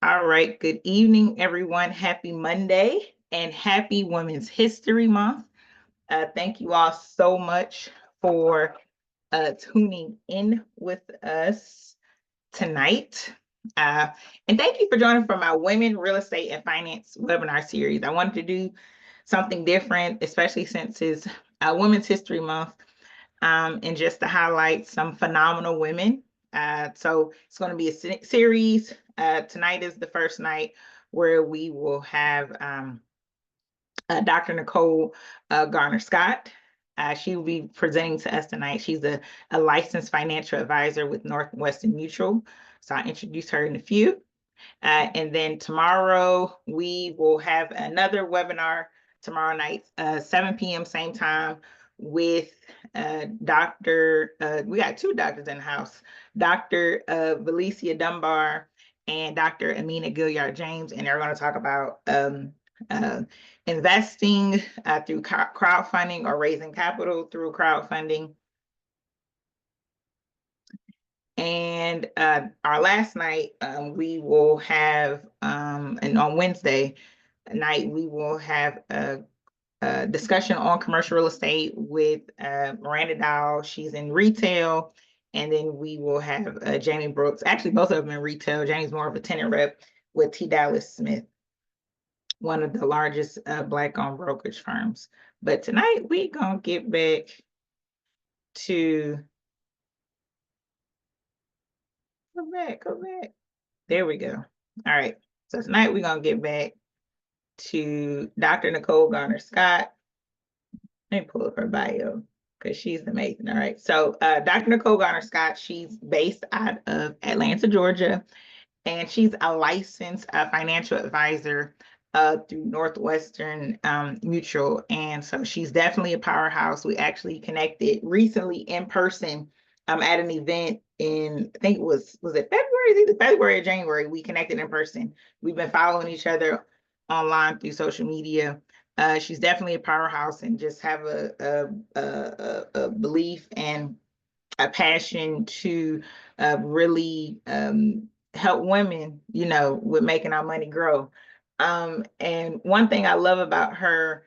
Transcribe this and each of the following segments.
All right. Good evening, everyone. Happy Monday and happy Women's History Month. Thank you all so much for tuning in with us tonight. Uh, and thank you for joining for my Women Real Estate and Finance webinar series. I wanted to do something different, especially since it's Women's History Month, and just to highlight some phenomenal women. So it's going to be a series. Tonight is the first night where we will have Dr. Nicole Garner Scott. She will be presenting to us tonight. She's a licensed financial advisor with Northwestern Mutual. So I'll introduce her in a few. And then tomorrow we will have another webinar tomorrow night, 7 p.m. same time with we got two doctors in the house, Dr. Valicia Dunbar and Dr. Amina Gilliard James, and they're going to talk about investing through crowdfunding or raising capital through crowdfunding. And our last night, we will have, and on Wednesday night, we will have a discussion on commercial real estate with Miranda Dow. She's in retail. And then we will have Jamie Brooks. Actually, both of them in retail. Jamie's more of a tenant rep with T. Dallas Smith, one of the largest Black-owned brokerage firms. But tonight, we're going to get back to... Go back. There we go. All right. So tonight we're going to get back to Dr. Nicole Garner Scott. Let me pull up her bio because she's amazing. All right. So Dr. Nicole Garner Scott, she's based out of Atlanta, Georgia, and she's a licensed financial advisor through Northwestern Mutual. And so she's definitely a powerhouse. We actually connected recently in person at an event in, I think it was it February? Either February or January. We connected in person. We've been following each other online through social media. She's definitely a powerhouse and just have a belief and a passion to really help women, with making our money grow. And one thing I love about her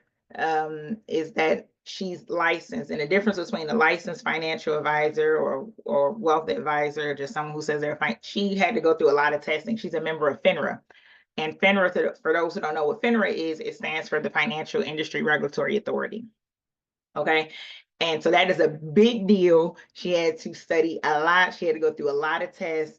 is that she's licensed, and the difference between a licensed financial advisor or wealth advisor, just someone who says they're fine, she had to go through a lot of testing. She's a member of FINRA. And FINRA, for those who don't know what FINRA is, it stands for the Financial Industry Regulatory Authority. Okay. And so that is a big deal. She had to study a lot. She had to go through a lot of tests.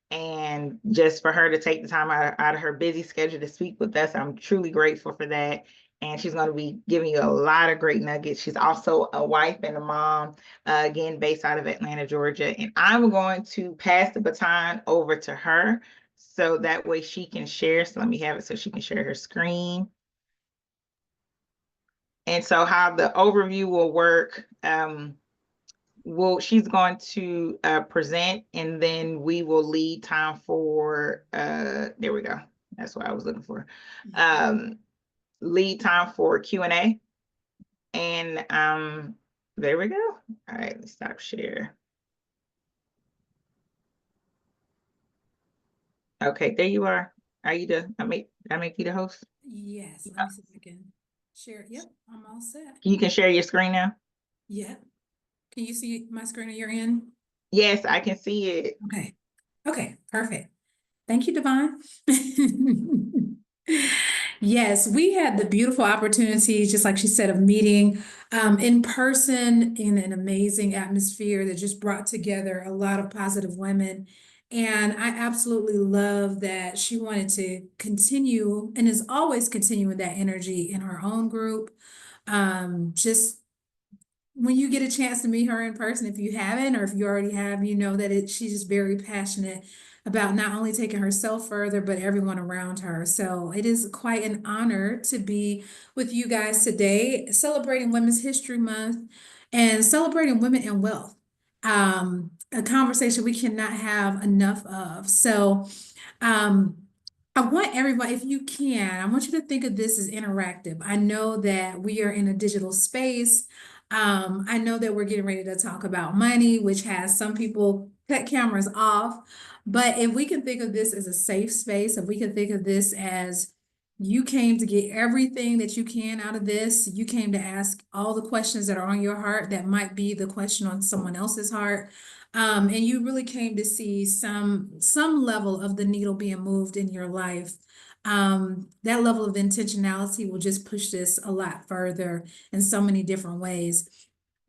And just for her to take the time out of her busy schedule to speak with us, I'm truly grateful for that. And she's going to be giving you a lot of great nuggets. She's also a wife and a mom, again, based out of Atlanta, Georgia. And I'm going to pass the baton over to her so that way she can share. So let me have it so she can share her screen. And so how the overview will work, she's going to present, and then we will leave time for, there we go. That's what I was looking for. Lead time for Q&A. And there we go. All right, let's stop share. Okay, there you are. Are you I make you the host? Yes, let me see if I can share. Yep, I'm all set. You can share your screen now? Yep. Can you see my screen at your end? Yes, I can see it. Okay. Okay, perfect. Thank you, Devon. Yes, we had the beautiful opportunity, just like she said, of meeting in person in an amazing atmosphere that just brought together a lot of positive women. And I absolutely love that she wanted to continue and is always continuing that energy in her own group. Just when you get a chance to meet her in person, if you haven't, or if you already have, you know that she's just very passionate about not only taking herself further, but everyone around her. So it is quite an honor to be with you guys today, celebrating Women's History Month and celebrating women in wealth. A conversation we cannot have enough of. So I want everybody, if you can, I want you to think of this as interactive. I know that we are in a digital space. I know that we're getting ready to talk about money, which has some people cut cameras off. But if we can think of this as a safe space, if we can think of this as you came to get everything that you can out of this, you came to ask all the questions that are on your heart that might be the question on someone else's heart. And you really came to see some level of the needle being moved in your life. That level of intentionality will just push this a lot further in so many different ways.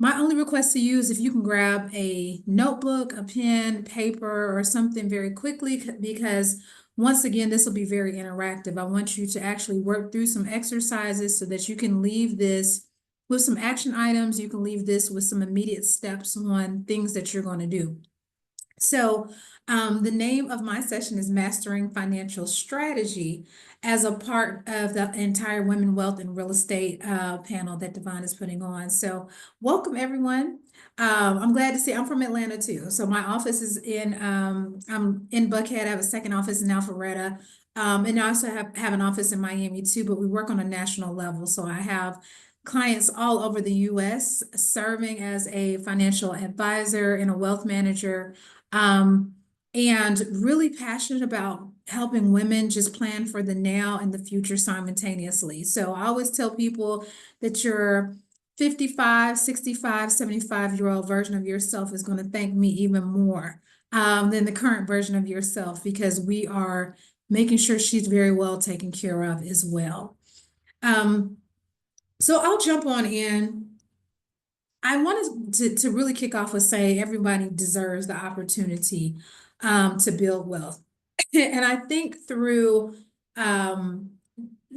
My only request to you is if you can grab a notebook, a pen, paper, or something very quickly, because once again, this will be very interactive. I want you to actually work through some exercises so that you can leave this with some action items. You can leave this with some immediate steps on things that you're going to do. So, the name of my session is Mastering Financial Strategy as a part of the entire Women, Wealth, and Real Estate panel that Devon is putting on. So, welcome everyone. I'm glad to see. I'm from Atlanta too. So my office is I'm in Buckhead. I have a second office in Alpharetta. And I also have an office in Miami too, but we work on a national level. So I have clients all over the US serving as a financial advisor and a wealth manager, and really passionate about helping women just plan for the now and the future simultaneously. So I always tell people that your 55, 65, 75-year-old version of yourself is going to thank me even more than the current version of yourself, because we are making sure she's very well taken care of as well. So I'll jump on in. I wanted to really kick off with saying everybody deserves the opportunity to build wealth. And I think through um,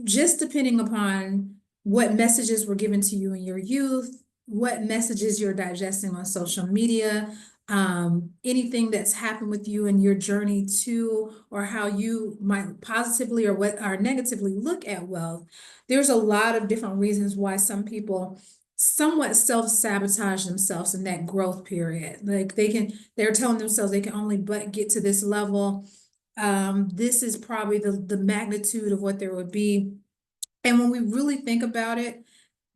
just depending upon what messages were given to you in your youth, what messages you're digesting on social media, anything that's happened with you in your journey to, or how you might positively or what or negatively look at wealth. There's a lot of different reasons why some people somewhat self-sabotage themselves in that growth period. Like they're telling themselves they can only but get to this level. This is probably the magnitude of what there would be. And when we really think about it,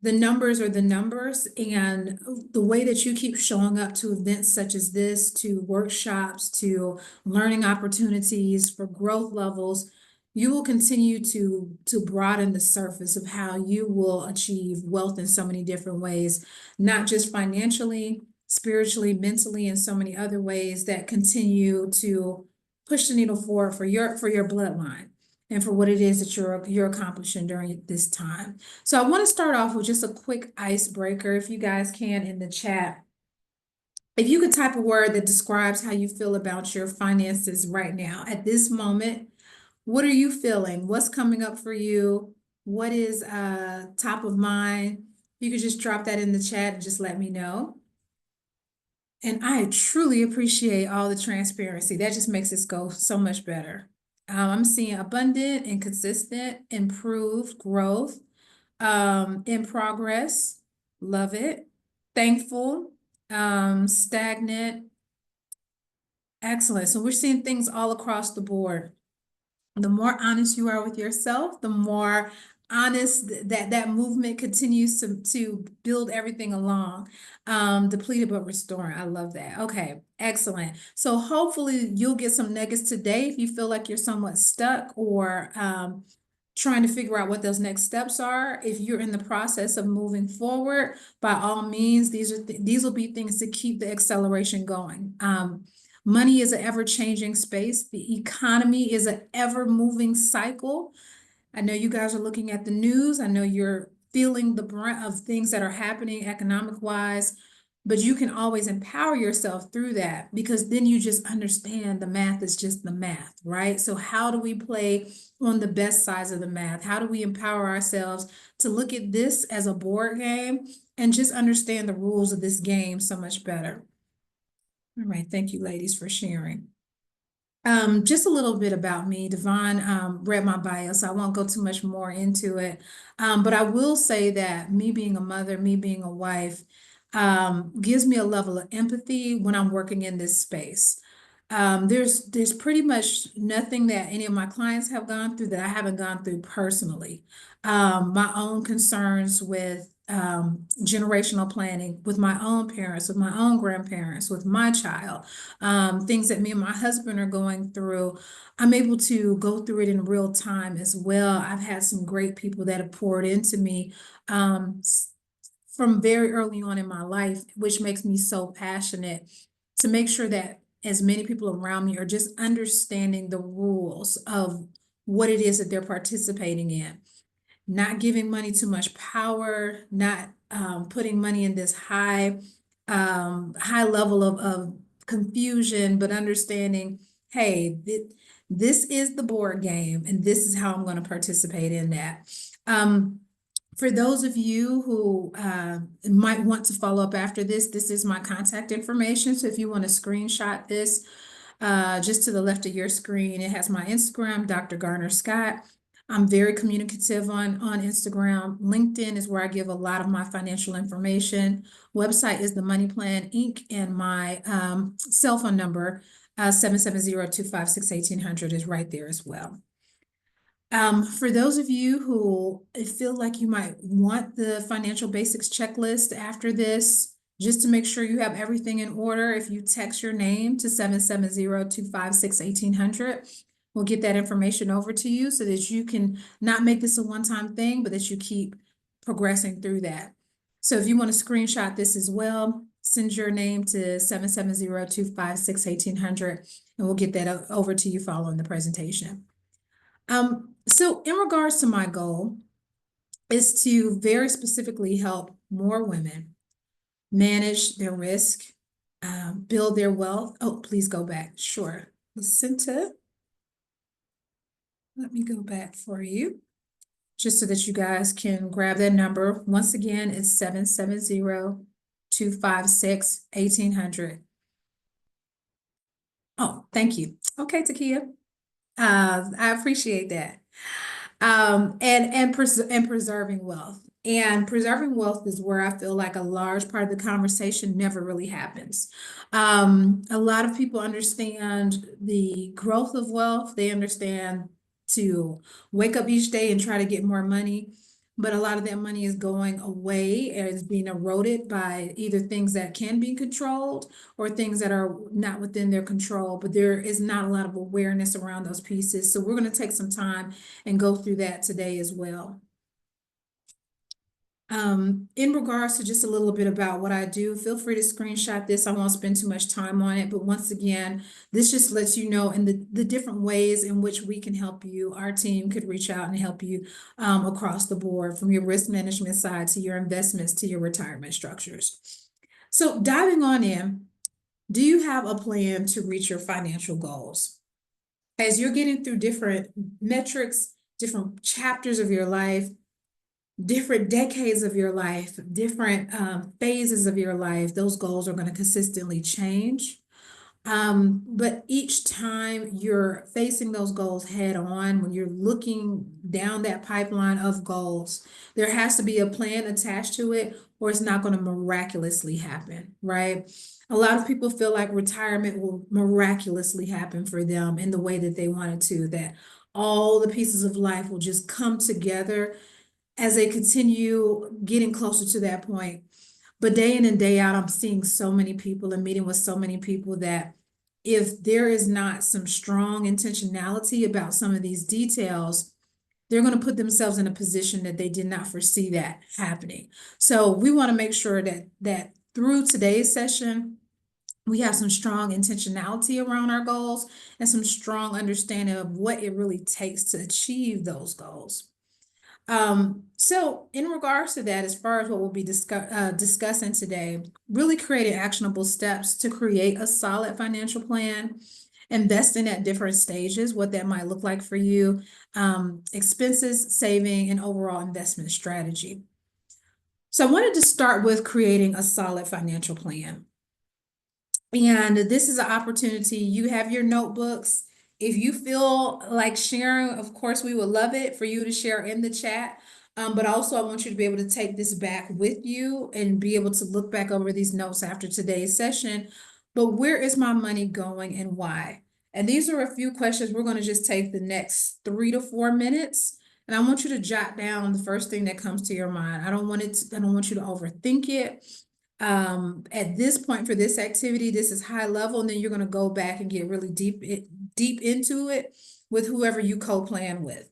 the numbers are the numbers, and the way that you keep showing up to events such as this, to workshops, to learning opportunities for growth levels, you will continue to broaden the surface of how you will achieve wealth in so many different ways, not just financially, spiritually, mentally, and so many other ways that continue to push the needle forward for your bloodline and for what it is that you're accomplishing during this time. So I want to start off with just a quick icebreaker, if you guys can, in the chat. If you could type a word that describes how you feel about your finances right now, at this moment, what are you feeling? What's coming up for you? What is top of mind? You could just drop that in the chat and just let me know. And I truly appreciate all the transparency. That just makes this go so much better. I'm seeing abundant and consistent, improved growth, in progress. Love it. Thankful, stagnant. Excellent. So we're seeing things all across the board. The more honest you are with yourself, the more honest that movement continues to build everything along. Depleted but restoring. I love that. Okay, excellent. So hopefully you'll get some nuggets today if you feel like you're somewhat stuck or trying to figure out what those next steps are. If you're in the process of moving forward, by all means, these will be things to keep the acceleration going. Money is an ever-changing space. The economy is an ever-moving cycle. I know you guys are looking at the news. I know you're feeling the brunt of things that are happening economic-wise, but you can always empower yourself through that, because then you just understand the math is just the math, right? So how do we play on the best sides of the math? How do we empower ourselves to look at this as a board game and just understand the rules of this game so much better? All right, thank you, ladies, for sharing. Just a little bit about me. Devon read my bio, so I won't go too much more into it. But I will say that me being a mother, me being a wife, gives me a level of empathy when I'm working in this space. There's pretty much nothing that any of my clients have gone through that I haven't gone through personally. My own concerns with generational planning with my own parents, with my own grandparents, with my child, things that me and my husband are going through. I'm able to go through it in real time as well. I've had some great people that have poured into me from very early on in my life, which makes me so passionate to make sure that as many people around me are just understanding the rules of what it is that they're participating in, not giving money too much power, not putting money in this high level of confusion, but understanding, hey, this is the board game, and this is how I'm going to participate in that. For those of you who might want to follow up after this is my contact information. So if you want to screenshot this, just to the left of your screen, it has my Instagram, Dr. Garner Scott. I'm very communicative on Instagram. LinkedIn is where I give a lot of my financial information. Website is the Money Plan Inc. And my cell phone number, 770-256-1800 is right there as well. For those of you who feel like you might want the financial basics checklist after this, just to make sure you have everything in order, if you text your name to 770-256-1800, we'll get that information over to you so that you can not make this a one-time thing, but that you keep progressing through that. So if you want to screenshot this as well, send your name to 770-256-1800, and we'll get that over to you following the presentation. So in regards to my goal is to very specifically help more women manage their risk, build their wealth. Oh, please go back. Sure. Jacinta, let me go back for you, just so that you guys can grab that number. Once again, it's 770-256-1800. Oh, thank you. Okay, Takia. I appreciate that. And preserving wealth. And preserving wealth is where I feel like a large part of the conversation never really happens. A lot of people understand the growth of wealth. They understand to wake up each day and try to get more money. But a lot of that money is going away and is being eroded by either things that can be controlled or things that are not within their control, but there is not a lot of awareness around those pieces. So we're going to take some time and go through that today as well. In regards to just a little bit about what I do, feel free to screenshot this. I won't spend too much time on it, but once again, this just lets you know in the different ways in which we can help you. Our team could reach out and help you across the board, from your risk management side to your investments to your retirement structures. So diving on in, do you have a plan to reach your financial goals? As you're getting through different metrics, different chapters of your life, different decades of your life, different phases of your life, those goals are going to consistently change. But each time you're facing those goals head on, when you're looking down that pipeline of goals, there has to be a plan attached to it, or it's not going to miraculously happen, right? A lot of people feel like retirement will miraculously happen for them in the way that they want it to, that all the pieces of life will just come together as they continue getting closer to that point. But day in and day out, I'm seeing so many people and meeting with so many people that if there is not some strong intentionality about some of these details, they're going to put themselves in a position that they did not foresee that happening. So we want to make sure that through today's session, we have some strong intentionality around our goals and some strong understanding of what it really takes to achieve those goals. So in regards to that, as far as what we'll be discussing today, really creating actionable steps to create a solid financial plan, investing at different stages, what that might look like for you, expenses, saving, and overall investment strategy. So I wanted to start with creating a solid financial plan. And this is an opportunity. You have your notebooks. If you feel like sharing, of course, we would love it for you to share in the chat. But also I want you to be able to take this back with you and be able to look back over these notes after today's session. But where is my money going and why? And these are a few questions. We're going to just take the next 3 to 4 minutes. And I want you to jot down the first thing that comes to your mind. I don't want you to overthink it. At this point for this activity, this is high level, and then you're gonna go back and get really deep into it with whoever you co-plan with.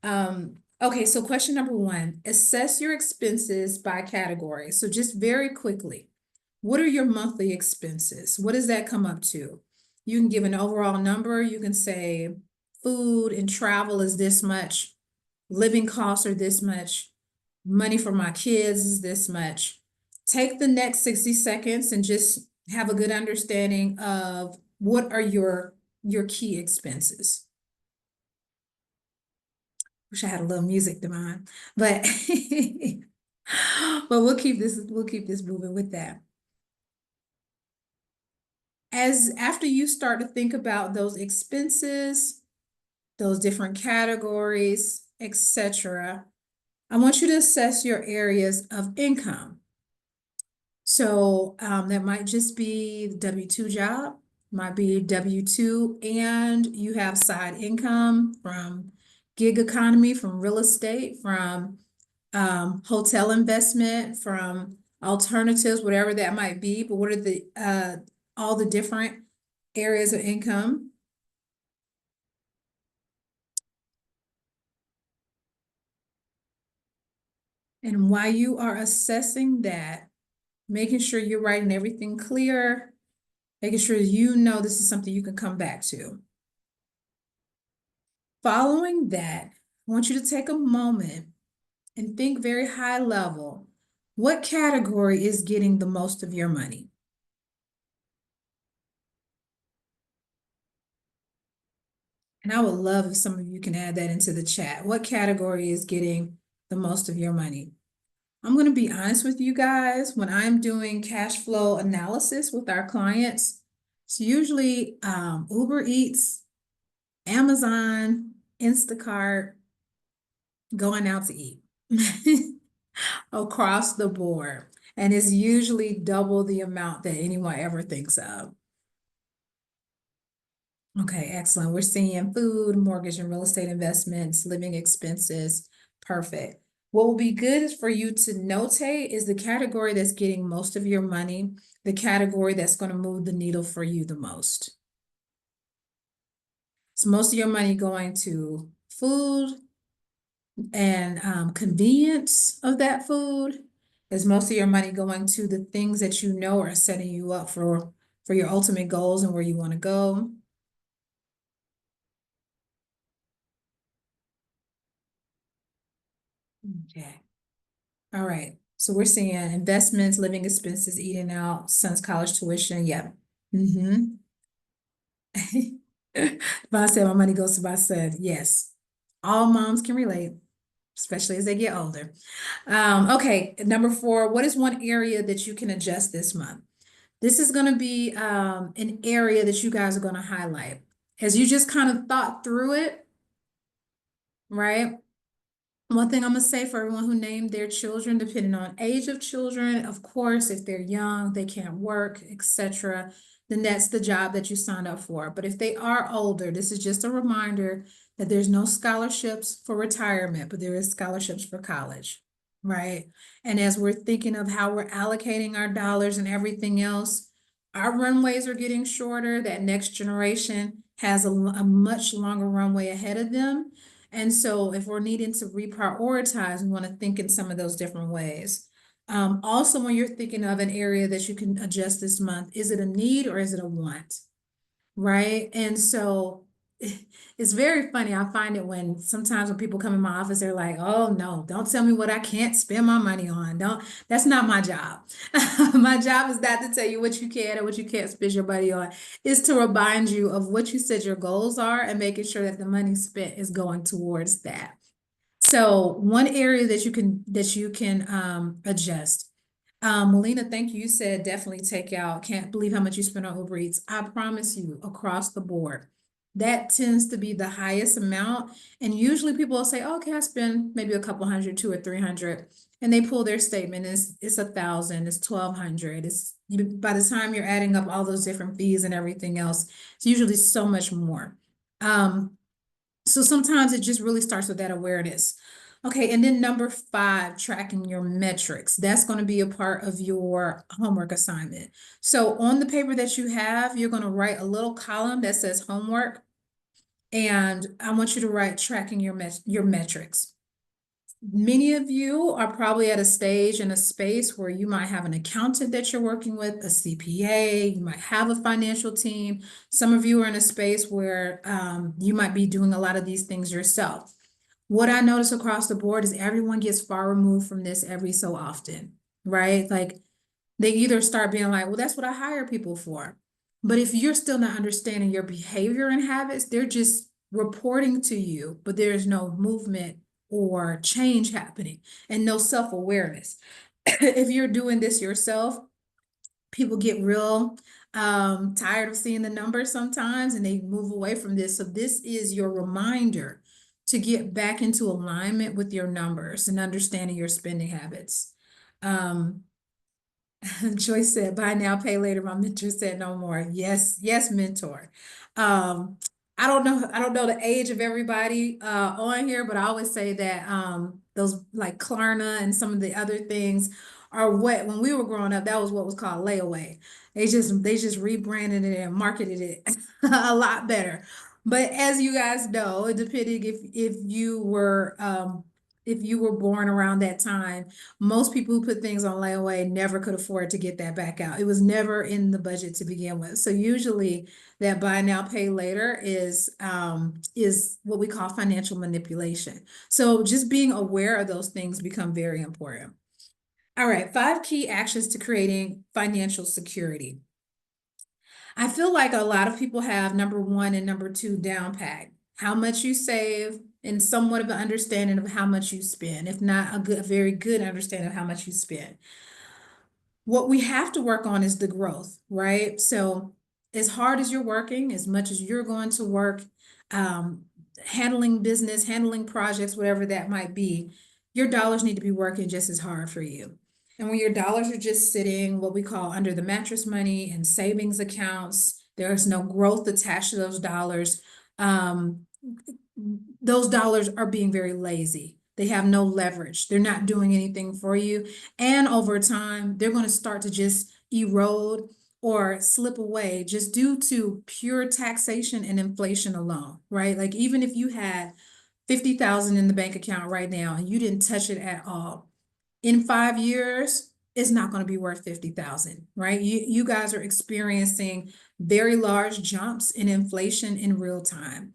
Okay, so question number one, assess your expenses by category. So just very quickly, what are your monthly expenses? What does that come up to? You can give an overall number. You can say food and travel is this much, living costs are this much, money for my kids is this much. Take the next 60 seconds and just have a good understanding of what are your key expenses. Wish I had a little music to mine, but but we'll keep this moving with that. As after you start to think about those expenses, those different categories, etc., I want you to assess your areas of income. So that might just be the W-2 job, might be W-2, and you have side income from gig economy, from real estate, from hotel investment, from alternatives, whatever that might be. But what are the all the different areas of income? And while you are assessing that, making sure you're writing everything clear, making sure you know this is something you can come back to. Following that, I want you to take a moment and think very high level. What category is getting the most of your money? And I would love if some of you can add that into the chat. What category is getting the most of your money? I'm going to be honest with you guys. When I'm doing cash flow analysis with our clients, it's usually Uber Eats, Amazon, Instacart, going out to eat across the board. And it's usually double the amount that anyone ever thinks of. Okay, excellent. We're seeing food, mortgage and real estate investments, living expenses. Perfect. What will be good is for you to notate is the category that's getting most of your money, the category that's going to move the needle for you the most. So most of your money going to food and convenience of that food. Is most of your money going to the things that you know are setting you up for your ultimate goals and where you want to go? Okay. All right. So we're seeing investments, living expenses, eating out, son's college tuition. Yep. Mm-hmm. Boss said my money goes to my son. Yes. All moms can relate, especially as they get older. Okay, number 4, what is one area that you can adjust this month? This is going to be an area that you guys are going to highlight. As you just kind of thought through it, right? One thing I'm gonna say for everyone who named their children, depending on age of children, of course, if they're young, they can't work, etc., then that's the job that you signed up for. But if they are older, this is just a reminder that there's no scholarships for retirement, but there is scholarships for college, right? And as we're thinking of how we're allocating our dollars and everything else, our runways are getting shorter. That next generation has a much longer runway ahead of them. And so if we're needing to reprioritize, we want to think in some of those different ways. Also, when you're thinking of an area that you can adjust this month, is it a need or is it a want? Right? And so it's very funny. I find it when sometimes when people come in my office, they're like, oh no, don't tell me what I can't spend my money on. That's not my job. My job is not to tell you what you can or what you can't spend your money on. It's to remind you of what you said your goals are and making sure that the money spent is going towards that. So one area that you can adjust. Melina, thank you. You said definitely take out. Can't believe how much you spend on Uber Eats. I promise you, across the board, that tends to be the highest amount. And usually people will say, oh, okay, I spend maybe a couple hundred, 200 or 300, and they pull their statement. It's 1,000, it's 1,200. It's by the time you're adding up all those different fees and everything else, it's usually so much more. So sometimes it just really starts with that awareness. Okay, and then number 5, tracking your metrics. That's going to be a part of your homework assignment. So on the paper that you have, you're going to write a little column that says homework, and I want you to write tracking your metrics. Many of you are probably at a stage in a space where you might have an accountant that you're working with, a CPA, you might have a financial team. Some of you are in a space where you might be doing a lot of these things yourself. What I notice across the board is everyone gets far removed from this every so often, right? Like they either start being like, well, that's what I hire people for. But if you're still not understanding your behavior and habits, they're just reporting to you, but there's no movement or change happening and no self-awareness. If you're doing this yourself, people get real tired of seeing the numbers sometimes and they move away from this. So this is your reminder to get back into alignment with your numbers and understanding your spending habits. Joyce said, buy now, pay later. My mentor said no more. Yes, yes, mentor. Um, I don't know the age of everybody on here, but I always say that those like Klarna and some of the other things are what when we were growing up, that was what was called layaway. They just rebranded it and marketed it a lot better. But as you guys know, depending if you were born around that time, most people who put things on layaway never could afford to get that back out. It was never in the budget to begin with. So usually that buy now, pay later is what we call financial manipulation. So just being aware of those things become very important. All right, 5 key actions to creating financial security. I feel like a lot of people have number 1 and number 2 down pat. How much you save and somewhat of an understanding of how much you spend, if not a very good understanding of how much you spend. What we have to work on is the growth, right? So as hard as you're working, as much as you're going to work, handling business, handling projects, whatever that might be, your dollars need to be working just as hard for you. And when your dollars are just sitting, what we call under the mattress money and savings accounts, there's no growth attached to those dollars are being very lazy. They have no leverage. They're not doing anything for you. And over time, they're going to start to just erode or slip away just due to pure taxation and inflation alone, right? Like even if you had 50,000 in the bank account right now and you didn't touch it at all, in 5 years, it's not going to be worth 50,000, right? You guys are experiencing very large jumps in inflation in real time.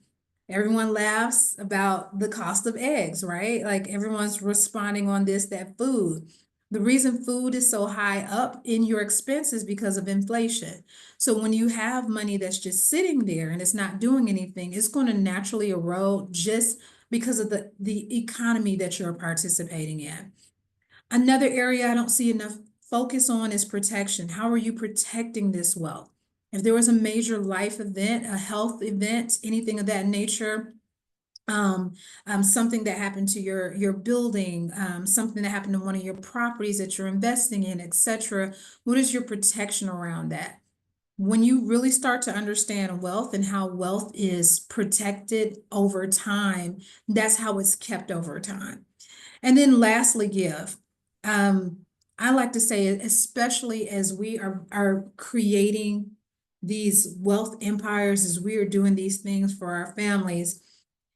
Everyone laughs about the cost of eggs, right? Like everyone's responding on this, that food. The reason food is so high up in your expenses because of inflation. So when you have money that's just sitting there and it's not doing anything, it's going to naturally erode just because of the economy that you're participating in. Another area I don't see enough focus on is protection. How are you protecting this wealth? If there was a major life event, a health event, anything of that nature, something that happened to your building, something that happened to one of your properties that you're investing in, etc. What is your protection around that? When you really start to understand wealth and how wealth is protected over time, that's how it's kept over time. And then lastly, give. I like to say, especially as we are creating these wealth empires, as we are doing these things for our families,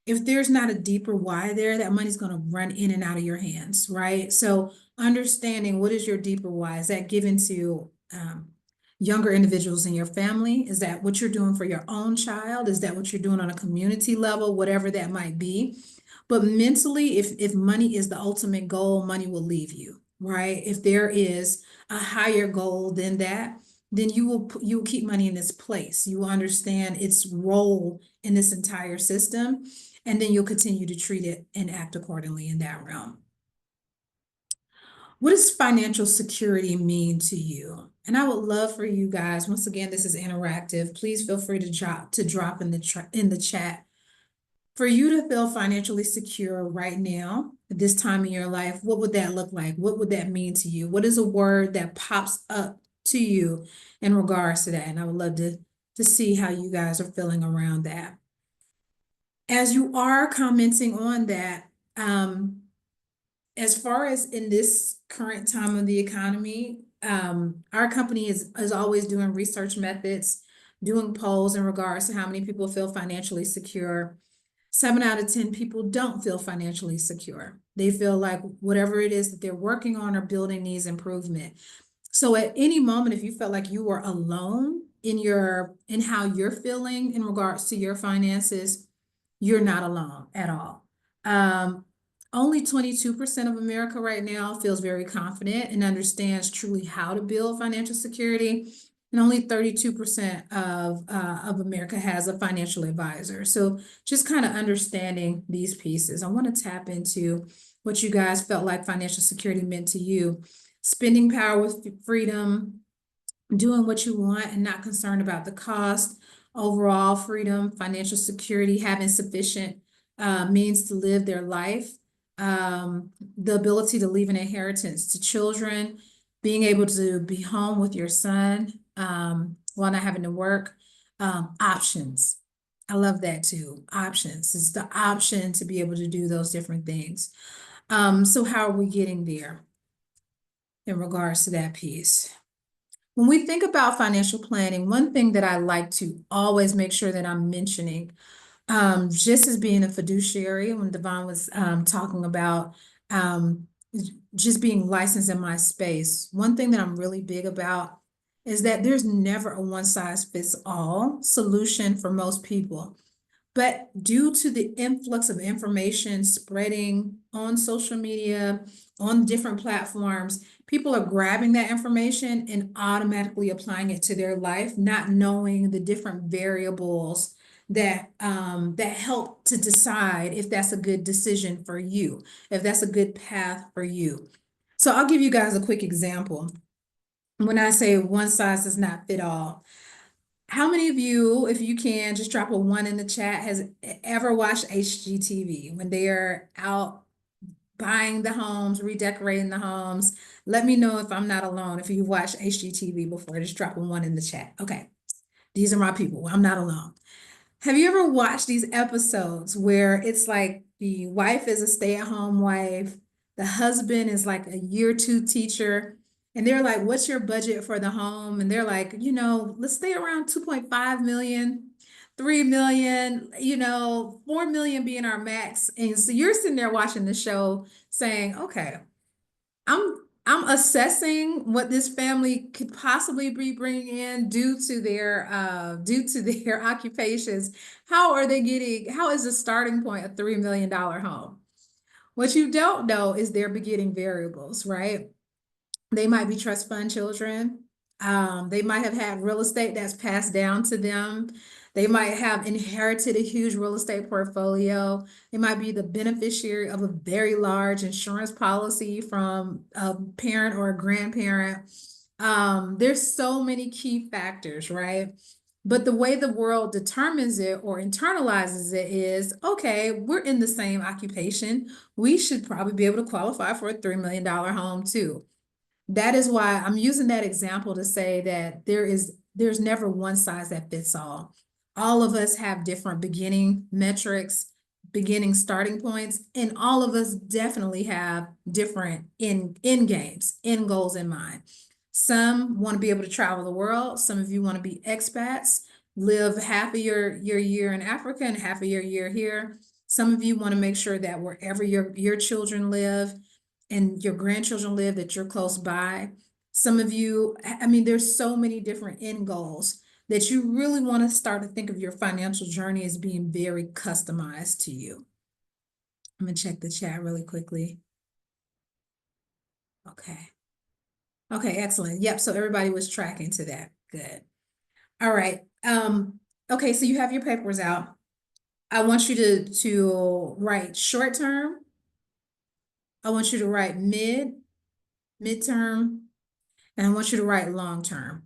if there's not a deeper why there, that money's going to run in and out of your hands, right? So understanding what is your deeper why, is that given to younger individuals in your family? Is that what you're doing for your own child? Is that what you're doing on a community level, whatever that might be? But mentally, if money is the ultimate goal, money will leave you, right? If there is a higher goal than that, then you will keep money in its place. You will understand its role in this entire system, and then you'll continue to treat it and act accordingly in that realm. What does financial security mean to you? And I would love for you guys, once again, this is interactive. Please feel free to drop in the chat. For you to feel financially secure right now, at this time in your life, what would that look like? What would that mean to you? What is a word that pops up to you in regards to that? And I would love to see how you guys are feeling around that. As you are commenting on that, as far as in this current time of the economy, our company is always doing research methods, doing polls in regards to how many people feel financially secure. 7 out of 10 people don't feel financially secure. They feel like whatever it is that they're working on or building needs improvement. So at any moment, if you felt like you were alone in how you're feeling in regards to your finances, you're not alone at all. Only 22% of America right now feels very confident and understands truly how to build financial security. And only 32% of America has a financial advisor. So just kind of understanding these pieces. I want to tap into what you guys felt like financial security meant to you. Spending power with freedom, doing what you want and not concerned about the cost, overall freedom, financial security, having sufficient means to live their life, the ability to leave an inheritance to children, being able to be home with your son while not having to work, options. I love that too. Options. It's the option to be able to do those different things. So how are we getting there in regards to that piece? When we think about financial planning, one thing that I like to always make sure that I'm mentioning, just as being a fiduciary, when Devon was talking about um, just being licensed in my space, one thing that I'm really big about is that there's never a one size fits all solution for most people. But due to the influx of information spreading on social media, on different platforms, people are grabbing that information and automatically applying it to their life, not knowing the different variables that that help to decide if that's a good decision for you, if that's a good path for you. So I'll give you guys a quick example. When I say one size does not fit all, how many of you, if you can, just drop a 1 in the chat, has ever watched HGTV when they are out buying the homes, redecorating the homes? Let me know if I'm not alone. If you've watched HGTV before, just drop a 1 in the chat. Okay, these are my people. I'm not alone. Have you ever watched these episodes where it's like the wife is a stay-at-home wife, the husband is like a year two teacher, and they're like, what's your budget for the home? And they're like, let's stay around 2.5 million, 3 million, 4 million being our max. And so you're sitting there watching the show saying, okay, I'm assessing what this family could possibly be bringing in due to their occupations. How is the starting point a $3 million home? What you don't know is their beginning variables, right? They might be trust fund children. They might have had real estate that's passed down to them. They might have inherited a huge real estate portfolio. They might be the beneficiary of a very large insurance policy from a parent or a grandparent. There's so many key factors, right? But the way the world determines it or internalizes it is, okay, we're in the same occupation. We should probably be able to qualify for a $3 million home too. That is why I'm using that example to say that there's never one size that fits all. All of us have different beginning metrics, beginning starting points, and all of us definitely have different end games, end goals in mind. Some want to be able to travel the world. Some of you want to be expats, live half of your year in Africa and half of your year here. Some of you want to make sure that wherever your children live and your grandchildren live, that you're close by. Some of you, there's so many different end goals that you really want to start to think of your financial journey as being very customized to you. I'm gonna check the chat really quickly. Okay. Okay, excellent. Yep, so everybody was tracking to that. Good. All right. Okay, so you have your papers out. I want you to write short term. I want you to write midterm, and I want you to write long term.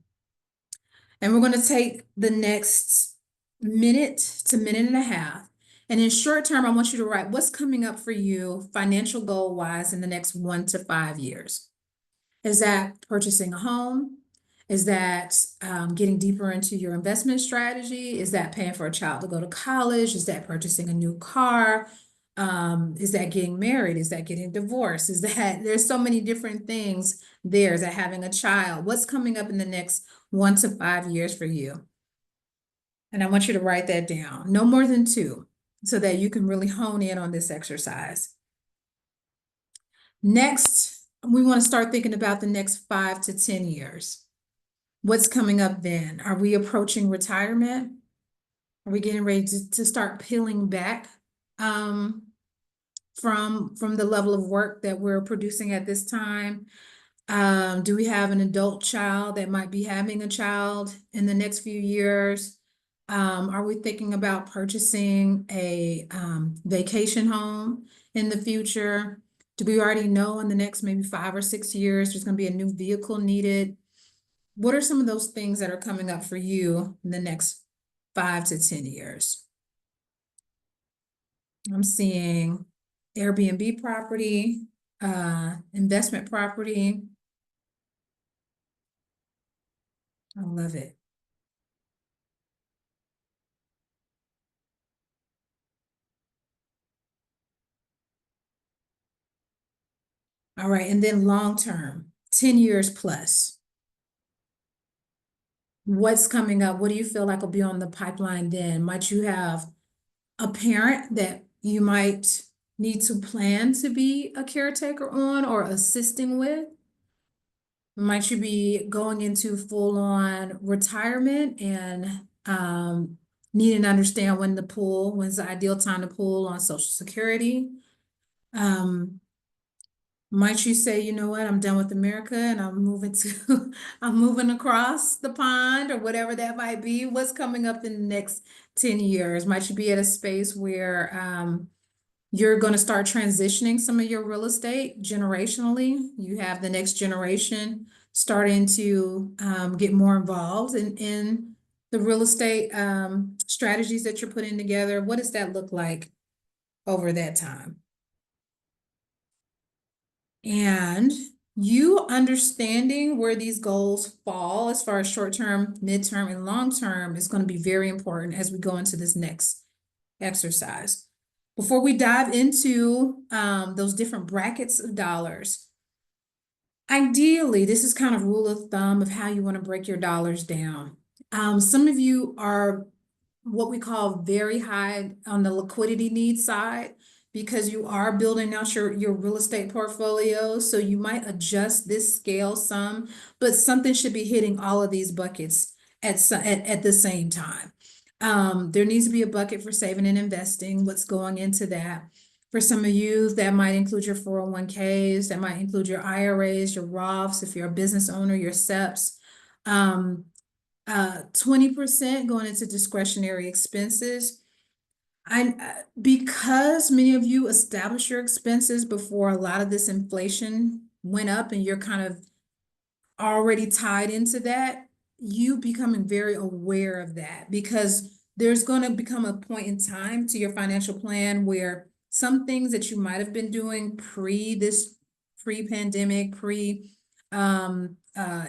And we're going to take the next minute to minute and a half. And in short term, I want you to write what's coming up for you financial goal wise in the next 1 to 5 years. Is that purchasing a home? Is that getting deeper into your investment strategy? Is that paying for a child to go to college? Is that purchasing a new car? Is that getting married? Is that getting divorced? Is that there's so many different things there? Is that having a child? What's coming up in the next 1 to 5 years for you? And I want you to write that down, no more than 2, so that you can really hone in on this exercise. Next, we want to start thinking about the next 5 to 10 years. What's coming up then? Are we approaching retirement? Are we getting ready to start peeling back from the level of work that we're producing at this time? Do we have an adult child that might be having a child in the next few years? Are we thinking about purchasing a vacation home in the future? Do we already know in the next maybe 5 or 6 years there's going to be a new vehicle needed? What are some of those things that are coming up for you in the next 5 to 10 years? I'm seeing Airbnb property, investment property. I love it. All right, and then long term, 10 years plus. What's coming up? What do you feel like will be on the pipeline then? Might you have a parent that you might need to plan to be a caretaker on or assisting with? Might you be going into full-on retirement and needing to understand when's the ideal time to pull on Social Security? Might you say, you know what, I'm done with America and I'm moving to, I'm moving across the pond or whatever that might be? What's coming up in the next 10 years? Might you be at a space where you're going to start transitioning some of your real estate generationally? You have the next generation starting to get more involved in the real estate strategies that you're putting together. What does that look like over that time? And you understanding where these goals fall as far as short-term, mid-term, and long-term is going to be very important as we go into this next exercise. Before we dive into those different brackets of dollars, ideally, this is kind of rule of thumb of how you want to break your dollars down. Some of you are what we call very high on the liquidity needs side because you are building out your real estate portfolio. So you might adjust this scale some, but something should be hitting all of these buckets at the same time. There needs to be a bucket for saving and investing, what's going into that. For some of you, that might include your 401ks, that might include your IRAs, your Roths, if you're a business owner, your SEPs. 20% going into discretionary expenses. Because many of you established your expenses before a lot of this inflation went up and you're kind of already tied into that, you becoming very aware of that because there's going to become a point in time to your financial plan where some things that you might have been doing pre-pandemic,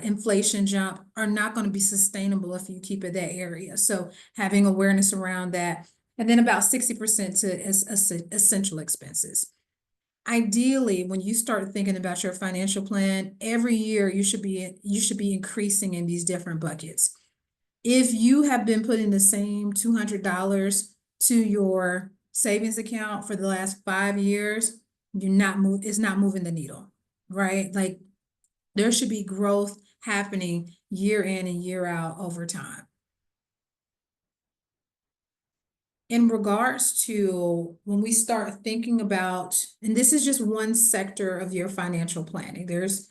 inflation jump are not going to be sustainable if you keep it that area. So having awareness around that, and then about 60% to essential expenses. Ideally, when you start thinking about your financial plan, every year you should be increasing in these different buckets. If you have been putting the same $200 to your savings account for the last 5 years, it's not moving the needle, right? Like there should be growth happening year in and year out over time. In regards to when we start thinking about, and this is just one sector of your financial planning, there's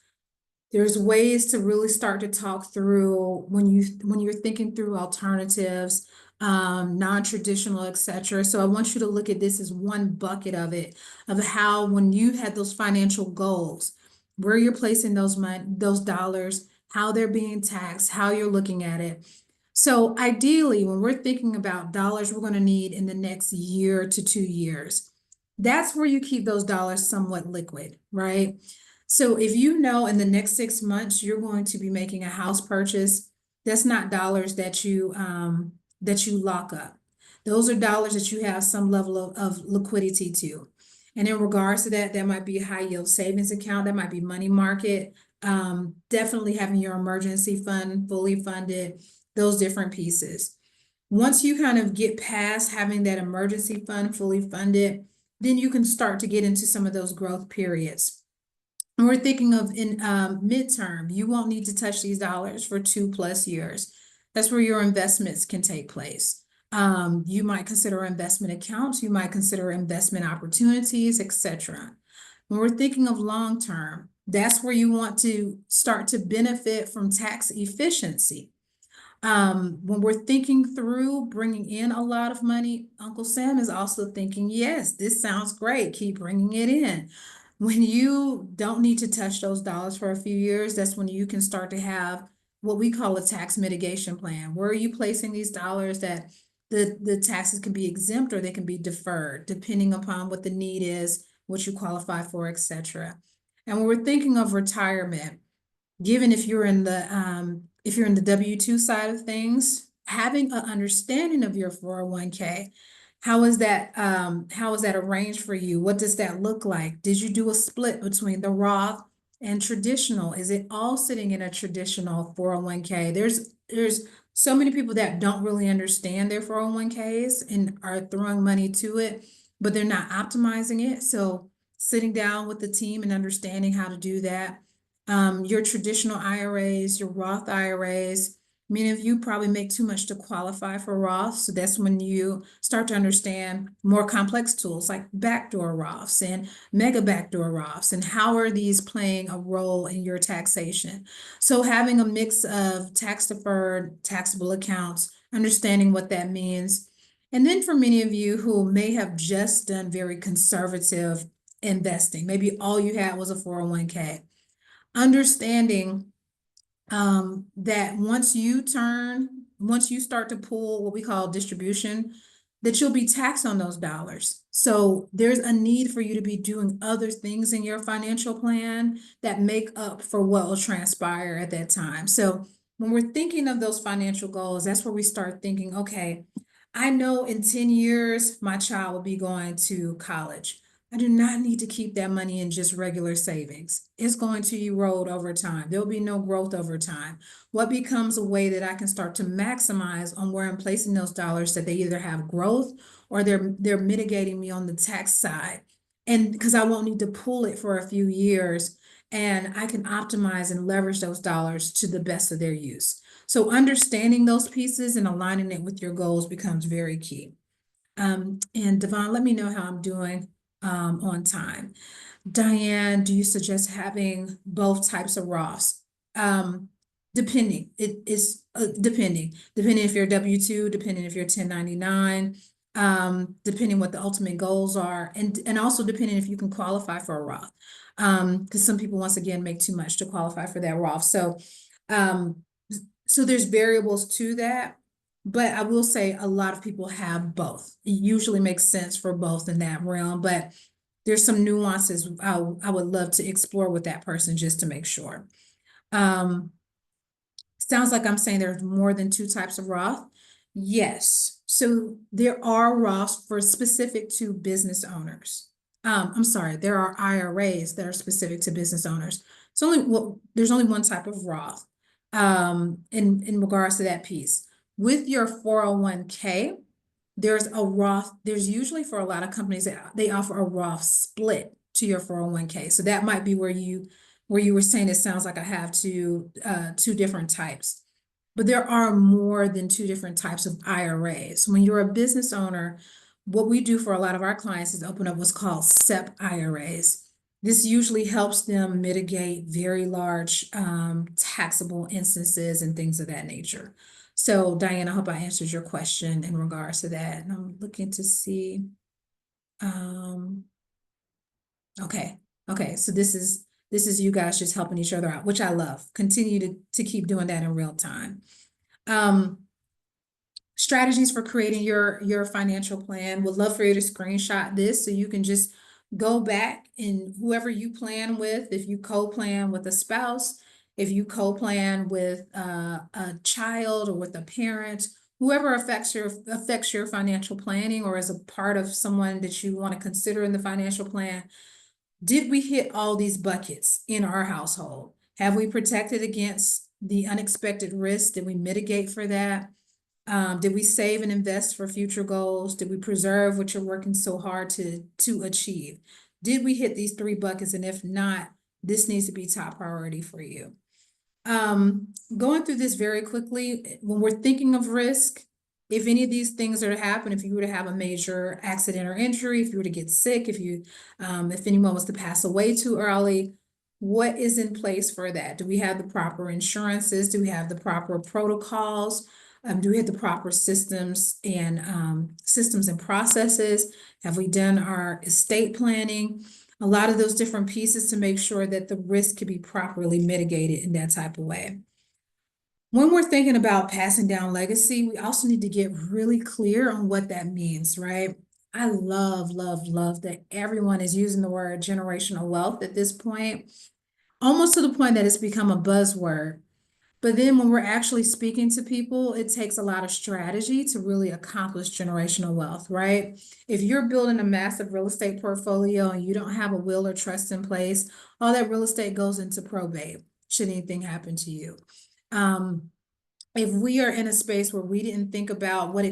ways to really start to talk through when you're thinking through alternatives, non-traditional, etc. So I want you to look at this as one bucket of it, of how when you had those financial goals, where you're placing those dollars, how they're being taxed, how you're looking at it. So ideally, when we're thinking about dollars we're going to need in the next year to 2 years, that's where you keep those dollars somewhat liquid, right? So if you know in the next 6 months, you're going to be making a house purchase, that's not dollars that you lock up. Those are dollars that you have some level of liquidity to. And in regards to that, that might be a high yield savings account, that might be money market, definitely having your emergency fund fully funded, those different pieces. Once you kind of get past having that emergency fund fully funded, then you can start to get into some of those growth periods. And we're thinking of in midterm, you won't need to touch these dollars for 2+ years. That's where your investments can take place. You might consider investment accounts, you might consider investment opportunities, etc. When we're thinking of long term, that's where you want to start to benefit from tax efficiency. When we're thinking through bringing in a lot of money, Uncle Sam is also thinking, yes, this sounds great. Keep bringing it in. When you don't need to touch those dollars for a few years, that's when you can start to have what we call a tax mitigation plan. Where are you placing these dollars that the taxes can be exempt or they can be deferred, depending upon what the need is, what you qualify for, etc. And when we're thinking of retirement, given if you're in the W-2 side of things, having an understanding of your 401k, how is that arranged for you? What does that look like? Did you do a split between the Roth and traditional? Is it all sitting in a traditional 401k? There's so many people that don't really understand their 401ks and are throwing money to it, but they're not optimizing it. So sitting down with the team and understanding how to do that. Your traditional IRAs, your Roth IRAs, many of you probably make too much to qualify for Roth. So that's when you start to understand more complex tools like backdoor Roths and mega backdoor Roths, and how are these playing a role in your taxation. So having a mix of tax deferred, taxable accounts, understanding what that means. And then for many of you who may have just done very conservative investing, maybe all you had was a 401k, understanding that once you start to pull what we call distribution, that you'll be taxed on those dollars. So there's a need for you to be doing other things in your financial plan that make up for what will transpire at that time. So when we're thinking of those financial goals, that's where we start thinking, okay, I know in 10 years, my child will be going to college. I do not need to keep that money in just regular savings. It's going to erode over time. There'll be no growth over time. What becomes a way that I can start to maximize on where I'm placing those dollars, that they either have growth or they're mitigating me on the tax side. And because I won't need to pull it for a few years, and I can optimize and leverage those dollars to the best of their use. So understanding those pieces and aligning it with your goals becomes very key. And Devon, let me know how I'm doing on time. Diane, do you suggest having both types of Roths? Depending, it is depending if you're W-2, depending if you're 1099, depending what the ultimate goals are, and also depending if you can qualify for a Roth. Because some people, once again, make too much to qualify for that Roth. So there's variables to that. But I will say a lot of people have both. It usually makes sense for both in that realm, but there's some nuances I would love to explore with that person just to make sure. Sounds like I'm saying there's more than 2 types of Roth. Yes. So there are Roths for specific to business owners. I'm sorry, there are IRAs that are specific to business owners. There's only one type of Roth in regards to that piece. With your 401k, there's a Roth, there's usually for a lot of companies that they offer a Roth split to your 401k. So that might be where you were saying it sounds like I have two different types. But there are more than 2 different types of IRAs. When you're a business owner, what we do for a lot of our clients is open up what's called SEP IRAs. This usually helps them mitigate very large taxable instances and things of that nature. So Diane, I hope I answered your question in regards to that. And I'm looking to see. Okay, so this is you guys just helping each other out, which I love. Continue to keep doing that in real time. Strategies for creating your financial plan. Would love for you to screenshot this so you can just go back and whoever you plan with, if you co-plan with a spouse, if you co-plan with a child or with a parent, whoever affects your financial planning or is a part of someone that you want to consider in the financial plan, did we hit all these buckets in our household? Have we protected against the unexpected risks? Did we mitigate for that? Did we save and invest for future goals? Did we preserve what you're working so hard to achieve? Did we hit these 3 buckets? And if not, this needs to be top priority for you. Going through this very quickly, when we're thinking of risk, if any of these things are to happen, if you were to have a major accident or injury, if you were to get sick, if anyone was to pass away too early, what is in place for that? Do we have the proper insurances? Do we have the proper protocols? Do we have the proper systems and processes? Have we done our estate planning? A lot of those different pieces to make sure that the risk can be properly mitigated in that type of way. When we're thinking about passing down legacy, we also need to get really clear on what that means, right? I love, love, love that everyone is using the word generational wealth at this point, almost to the point that it's become a buzzword. But then when we're actually speaking to people, it takes a lot of strategy to really accomplish generational wealth, right? If you're building a massive real estate portfolio and you don't have a will or trust in place, all that real estate goes into probate should anything happen to you. If we are in a space where we didn't think about what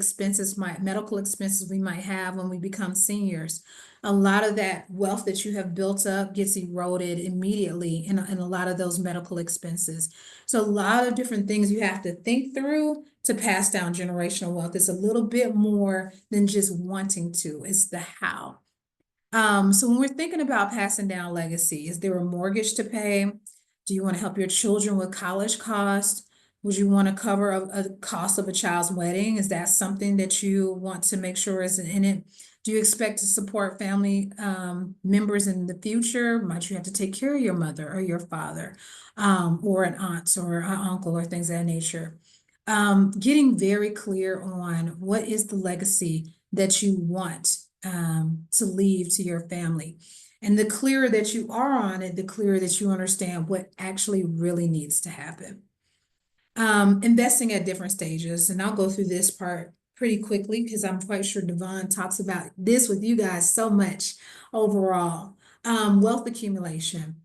medical expenses we might have when we become seniors, a lot of that wealth that you have built up gets eroded immediately in a lot of those medical expenses. So a lot of different things you have to think through to pass down generational wealth. It's a little bit more than just wanting to, it's the how. So when we're thinking about passing down legacy, is there a mortgage to pay? Do you want to help your children with college costs? Would you want to cover a cost of a child's wedding? Is that something that you want to make sure is in it? Do you expect to support family members in the future? Might you have to take care of your mother or your father, or an aunt or an uncle or things of that nature? Getting very clear on what is the legacy that you want to leave to your family. And the clearer that you are on it, the clearer that you understand what actually really needs to happen. Investing at different stages, and I'll go through this part pretty quickly because I'm quite sure Devon talks about this with you guys so much overall. Wealth accumulation.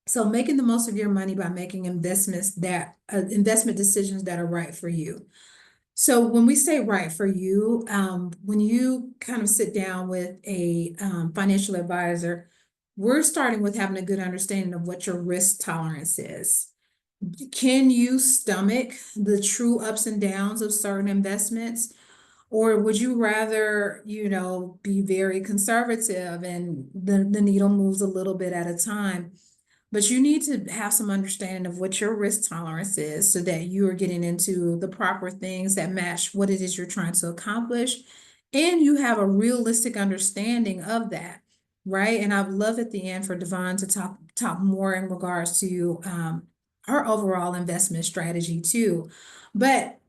So making the most of your money by making investment decisions that are right for you. So when we say right for you, when you kind of sit down with a financial advisor, we're starting with having a good understanding of what your risk tolerance is. Can you stomach the true ups and downs of certain investments? Or would you rather, be very conservative and the needle moves a little bit at a time? But you need to have some understanding of what your risk tolerance is so that you are getting into the proper things that match what it is you're trying to accomplish. And you have a realistic understanding of that, right? And I'd love at the end for Devon to talk more in regards to our overall investment strategy too. But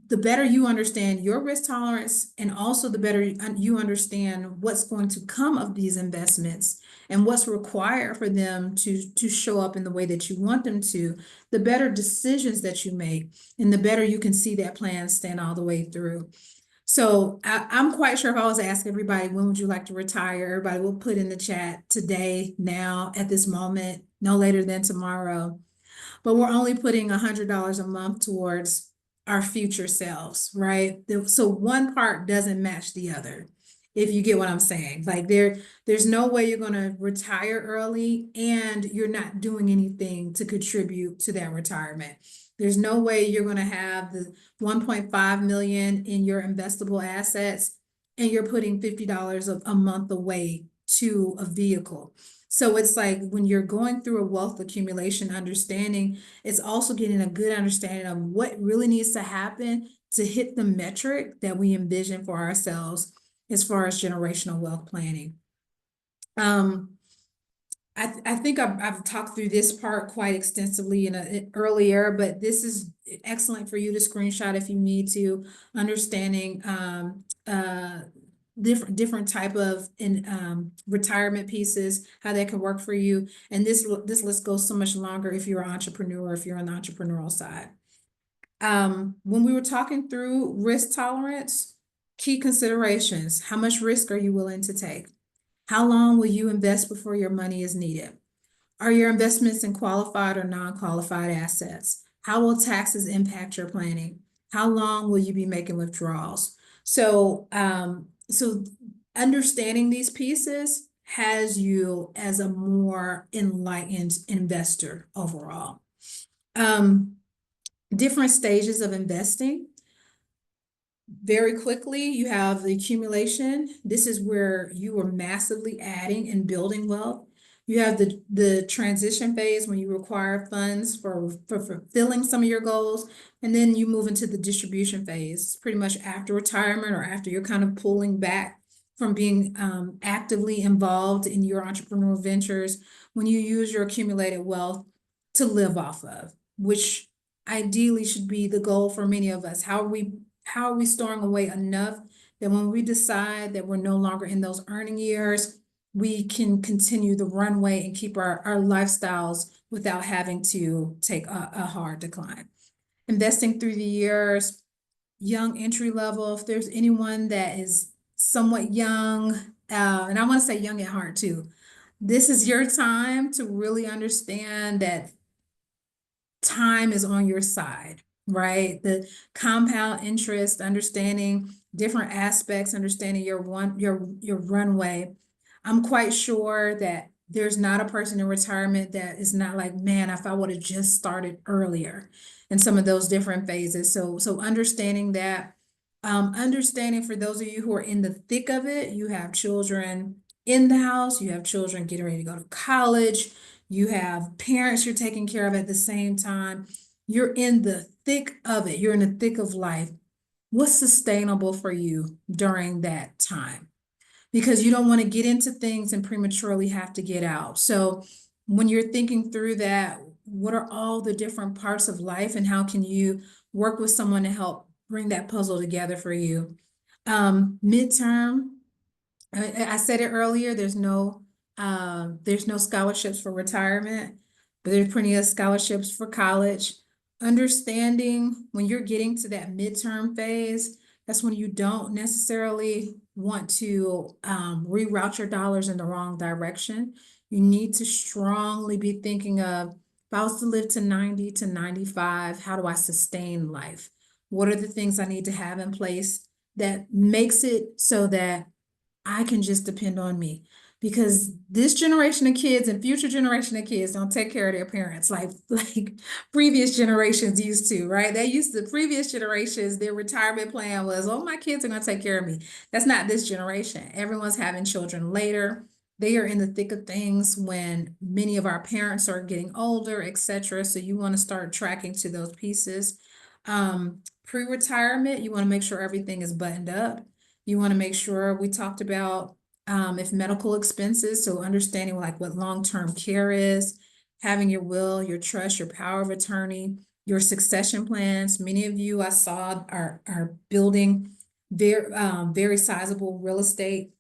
the better you understand your risk tolerance and also the better you understand what's going to come of these investments and what's required for them to show up in the way that you want them to, the better decisions that you make and the better you can see that plan stand all the way through. So I'm quite sure if I was to ask everybody, when would you like to retire? Everybody will put in the chat today, now, at this moment, no later than tomorrow. But we're only putting $100 a month towards our future selves, right? So one part doesn't match the other, if you get what I'm saying. Like there's no way you're going to retire early and you're not doing anything to contribute to that retirement. There's no way you're going to have the 1.5 million in your investable assets and you're putting $50 a month away to a vehicle. So it's like when you're going through a wealth accumulation understanding, it's also getting a good understanding of what really needs to happen to hit the metric that we envision for ourselves as far as generational wealth planning. I think I've talked through this part quite extensively earlier, but this is excellent for you to screenshot if you need to, understanding different type of retirement pieces, how that can work for you. And this list goes so much longer if you're an entrepreneur, if you're on the entrepreneurial side. When we were talking through risk tolerance, key considerations: how much risk are you willing to take? How long will you invest before your money is needed? Are your investments in qualified or non-qualified assets? How will taxes impact your planning? How long will you be making withdrawals? So, understanding these pieces has you as a more enlightened investor overall. Different stages of investing. Very quickly, you have the accumulation. This is where you are massively adding and building wealth. You have the transition phase when you require funds for fulfilling some of your goals. And then you move into the distribution phase, pretty much after retirement or after you're kind of pulling back from being actively involved in your entrepreneurial ventures, when you use your accumulated wealth to live off of, which ideally should be the goal for many of us. How are we storing away enough that when we decide that we're no longer in those earning years, we can continue the runway and keep our lifestyles without having to take a hard decline. Investing through the years, young entry level, if there's anyone that is somewhat young, and I want to say young at heart too, this is your time to really understand that time is on your side, right? The compound interest, understanding different aspects, understanding your runway. I'm quite sure that there's not a person in retirement that is not like, man, if I would have just started earlier in some of those different phases. So understanding that, understanding for those of you who are in the thick of it, you have children in the house, you have children getting ready to go to college, you have parents you're taking care of at the same time. You're in the thick of it. You're in the thick of life. What's sustainable for you during that time? Because you don't want to get into things and prematurely have to get out. So when you're thinking through that, what are all the different parts of life and how can you work with someone to help bring that puzzle together for you? Midterm, I said it earlier, there's no scholarships for retirement, but there's plenty of scholarships for college. Understanding when you're getting to that midterm phase, that's when you don't necessarily want to reroute your dollars in the wrong direction. You need to strongly be thinking of, if I was to live to 90 to 95, how do I sustain life? What are the things I need to have in place that makes it so that I can just depend on me? Because this generation of kids and future generation of kids don't take care of their parents like previous generations used to, right? Previous generations, their retirement plan was, oh, my kids are going to take care of me. That's not this generation. Everyone's having children later. They are in the thick of things when many of our parents are getting older, etc. So you want to start tracking to those pieces. Pre-retirement, you want to make sure everything is buttoned up. You want to make sure, we talked about if medical expenses, so understanding like what long-term care is, having your will, your trust, your power of attorney, your succession plans. Many of you I saw are building very sizable real estate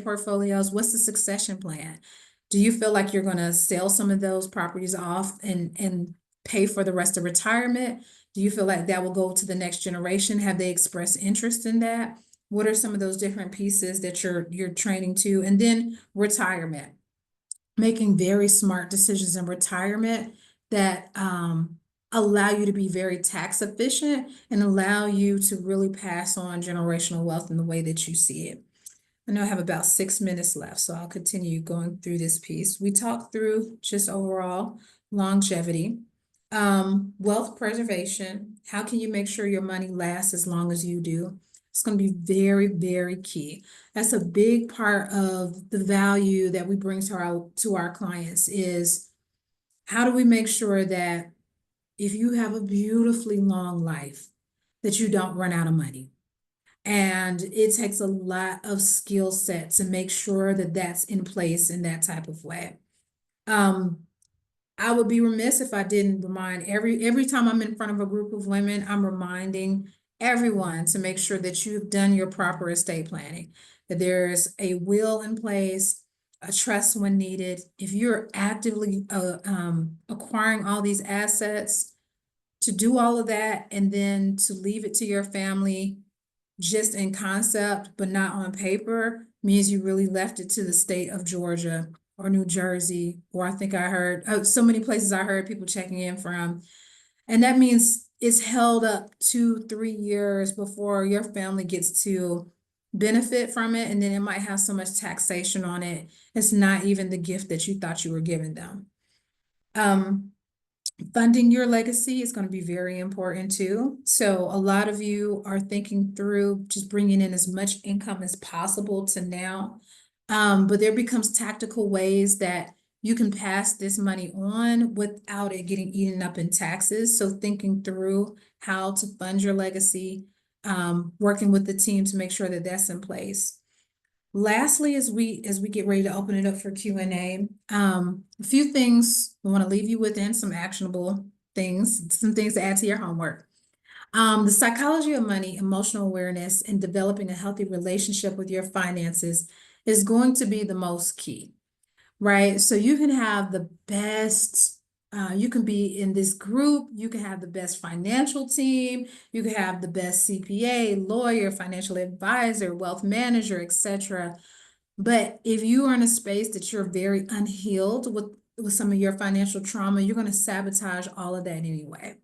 portfolios. What's the succession plan? Do you feel like you're going to sell some of those properties off and pay for the rest of retirement? Do you feel like that will go to the next generation? Have they expressed interest in that? What are some of those different pieces that you're training to? And then retirement, making very smart decisions in retirement that allow you to be very tax efficient and allow you to really pass on generational wealth in the way that you see it. I know I have about 6 minutes left, so I'll continue going through this piece. We talked through just overall longevity, wealth preservation. How can you make sure your money lasts as long as you do? It's going to be very, very key. That's a big part of the value that we bring to our clients is, how do we make sure that if you have a beautifully long life, that you don't run out of money? And it takes a lot of skill set to make sure that that's in place in that type of way. I would be remiss if I didn't remind every time I'm in front of a group of women, I'm reminding everyone to make sure that you've done your proper estate planning, that there's a will in place, a trust when needed. If you're actively acquiring all these assets, to do all of that and then to leave it to your family just in concept, but not on paper, means you really left it to the state of Georgia or New Jersey, or I think I heard, so many places I heard people checking in from. And that means it's held up 2, 3 years before your family gets to benefit from it. And then it might have so much taxation on it. It's not even the gift that you thought you were giving them. Funding your legacy is going to be very important too. So a lot of you are thinking through just bringing in as much income as possible to now. But there becomes tactical ways that you can pass this money on without it getting eaten up in taxes. So thinking through how to fund your legacy, working with the team to make sure that that's in place. Lastly, as we get ready to open it up for Q&A, a few things we want to leave you with, and some actionable things, some things to add to your homework. The psychology of money, emotional awareness, and developing a healthy relationship with your finances is going to be the most key, right? So you can have the best, you can be in this group, you can have the best financial team, you can have the best CPA, lawyer, financial advisor, wealth manager, etc. But if you are in a space that you're very unhealed with some of your financial trauma, you're going to sabotage all of that anyway,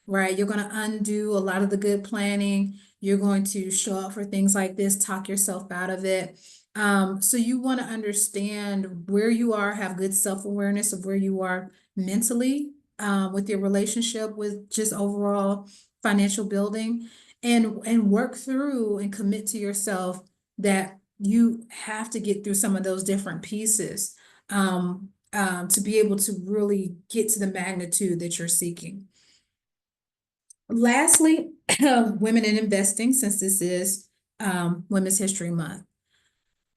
right? You're going to undo a lot of the good planning. You're going to show up for things like this, talk yourself out of it. So you want to understand where you are, have good self-awareness of where you are mentally, with your relationship with just overall financial building, and work through and commit to yourself that you have to get through some of those different pieces, to be able to really get to the magnitude that you're seeking. Lastly, women in investing, since this is Women's History Month.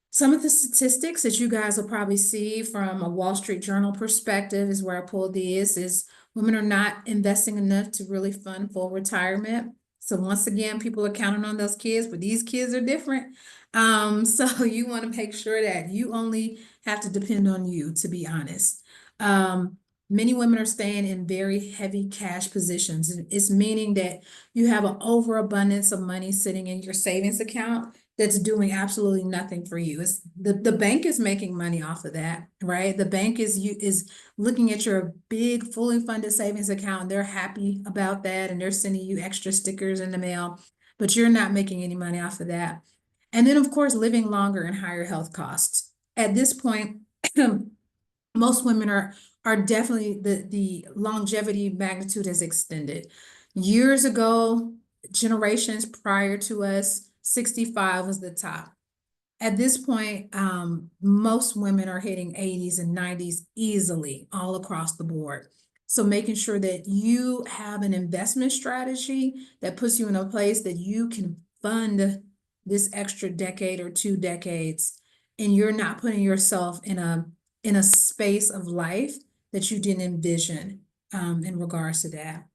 Some of the statistics that you guys will probably see from a Wall Street Journal perspective is where I pulled these, is women are not investing enough to really fund full retirement. So once again, people are counting on those kids, but these kids are different. So you want to make sure that you only have to depend on you, to be honest. Many women are staying in very heavy cash positions. It's meaning that you have an overabundance of money sitting in your savings account that's doing absolutely nothing for you. It's the bank is making money off of that, right? The bank is looking at your big, fully funded savings account, and they're happy about that, and they're sending you extra stickers in the mail, but you're not making any money off of that. And then, of course, living longer and higher health costs. At this point, most women are definitely, the longevity magnitude has extended. Years ago, generations prior to us, 65 was the top. At this point, most women are hitting 80s and 90s easily all across the board. So making sure that you have an investment strategy that puts you in a place that you can fund this extra decade or 2 decades, and you're not putting yourself in a space of life that you didn't envision, in regards to that.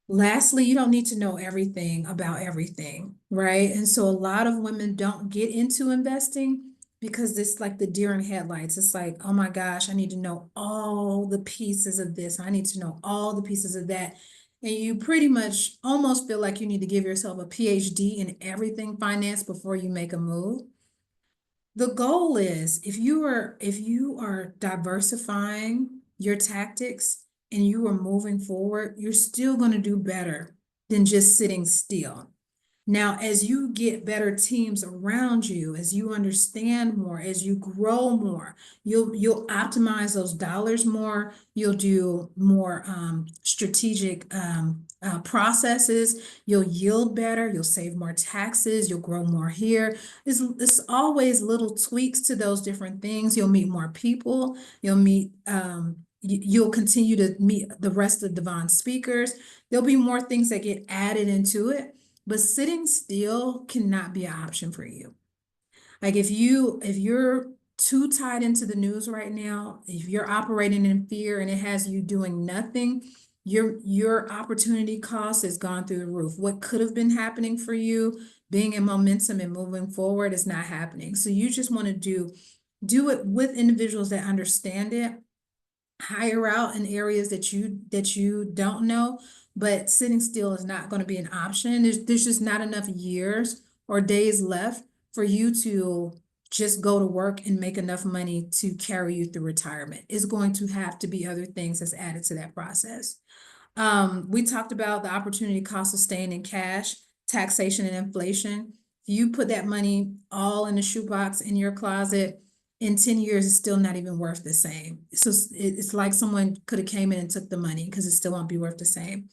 Lastly, you don't need to know everything about everything, right? And so a lot of women don't get into investing because it's like the deer in headlights. It's like, oh my gosh, I need to know all the pieces of this. I need to know all the pieces of that. And you pretty much almost feel like you need to give yourself a PhD in everything finance before you make a move. The goal is, if you are diversifying your tactics and you are moving forward, you're still going to do better than just sitting still. Now, as you get better teams around you, as you understand more, as you grow more, you'll optimize those dollars more. You'll do more strategic processes. You'll yield better. You'll save more taxes. You'll grow more here. It's always little tweaks to those different things. You'll meet more people. You'll meet. You'll continue to meet the rest of Devon's speakers. There'll be more things that get added into it. But sitting still cannot be an option for you. Like if you're too tied into the news right now, if you're operating in fear and it has you doing nothing, your opportunity cost has gone through the roof. What could have been happening for you, being in momentum and moving forward, is not happening. So you just want to do it with individuals that understand it, hire out in areas that you don't know, but sitting still is not going to be an option. There's just not enough years or days left for you to just go to work and make enough money to carry you through retirement. It's going to have to be other things that's added to that process. We talked about the opportunity cost of staying in cash, taxation and inflation. You put that money all in a shoebox in your closet, in 10 years, it's still not even worth the same. So it's like someone could have came in and took the money because it still won't be worth the same.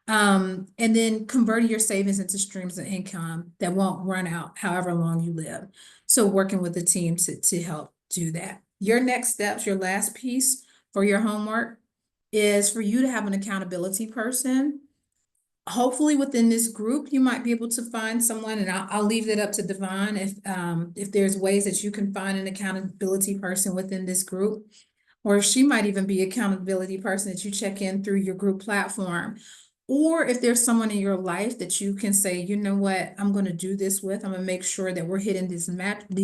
And then converting your savings into streams of income that won't run out however long you live. So working with the team to help do that. Your next steps, your last piece for your homework is for you to have an accountability person. Hopefully within this group, you might be able to find someone, and I'll leave it up to Devon if there's ways that you can find an accountability person within this group. Or she might even be accountability person that you check in through your group platform. Or if there's someone in your life that you can say, you know what, I'm going to do this with, I'm going to make sure that we're hitting these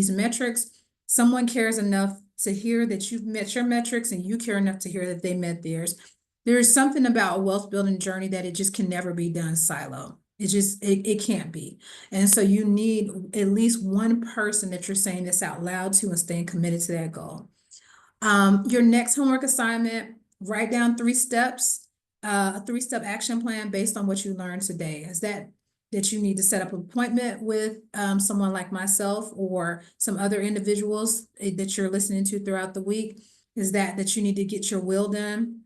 metrics. Someone cares enough to hear that you've met your metrics and you care enough to hear that they met theirs. There's something about a wealth building journey that it just can never be done silo. It can't be. And so you need at least one person that you're saying this out loud to and staying committed to that goal. Your next homework assignment, write down 3 steps, a 3-step action plan based on what you learned today. Is that you need to set up an appointment with someone like myself or some other individuals that you're listening to throughout the week? Is that you need to get your will done?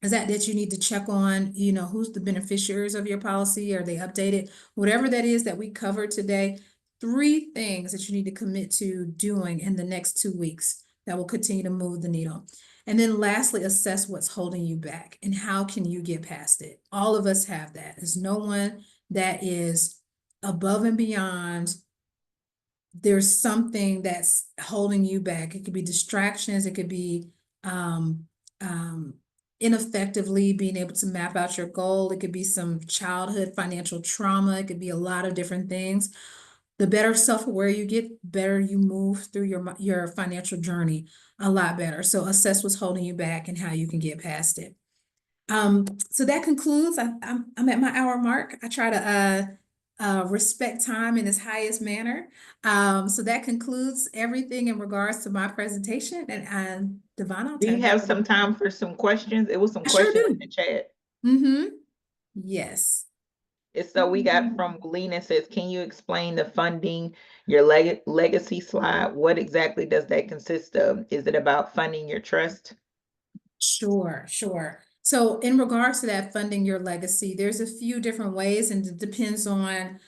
Is that you need to check on, who's the beneficiaries of your policy? Are they updated? Whatever that is that we covered today, 3 things that you need to commit to doing in the next 2 weeks that will continue to move the needle. And then lastly, assess what's holding you back and how can you get past it? All of us have that. There's no one that is above and beyond. There's something that's holding you back. It could be distractions. It could be ineffectively being able to map out your goal. It could be some childhood financial trauma. It could be a lot of different things. The better self-aware you get, better you move through your financial journey a lot better. So assess what's holding you back and how you can get past it. So that concludes. I'm at my hour mark. I try to respect time in its highest manner. So that concludes everything in regards to my presentation. And Devon, I'll Do turn you it back have over to some you. time for some questions? It was some I sure questions in do. the chat. Yes. It's so we got from Lena says, can you explain the funding, your legacy slide? What exactly does that consist of? Is it about funding your trust? Sure, sure. So in regards to that funding your legacy, there's a few different ways and it depends on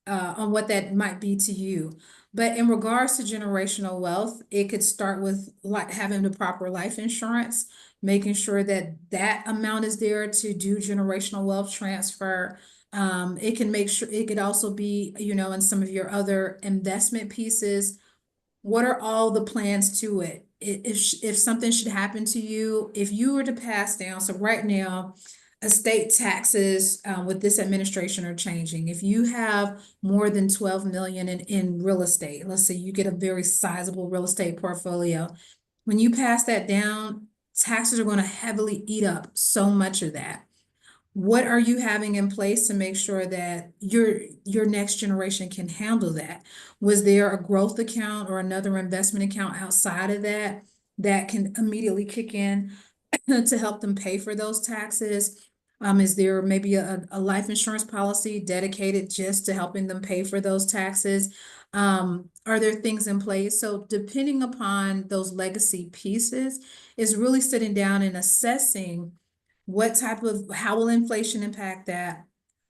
what that might be to you. But in regards to generational wealth, it could start with like having the proper life insurance, making sure that that amount is there to do generational wealth transfer. It can make sure it could also be, in some of your other investment pieces. What are all the plans to it? If something should happen to you, if you were to pass down, so right now, estate taxes with this administration are changing. If you have more than 12 million in real estate, let's say you get a very sizable real estate portfolio, when you pass that down, taxes are going to heavily eat up so much of that. What are you having in place to make sure that your next generation can handle that? Was there a growth account or another investment account outside of that that can immediately kick in to help them pay for those taxes? Is there maybe a life insurance policy dedicated just to helping them pay for those taxes? Are there things in place? So depending upon those legacy pieces, is really sitting down and assessing how will inflation impact that?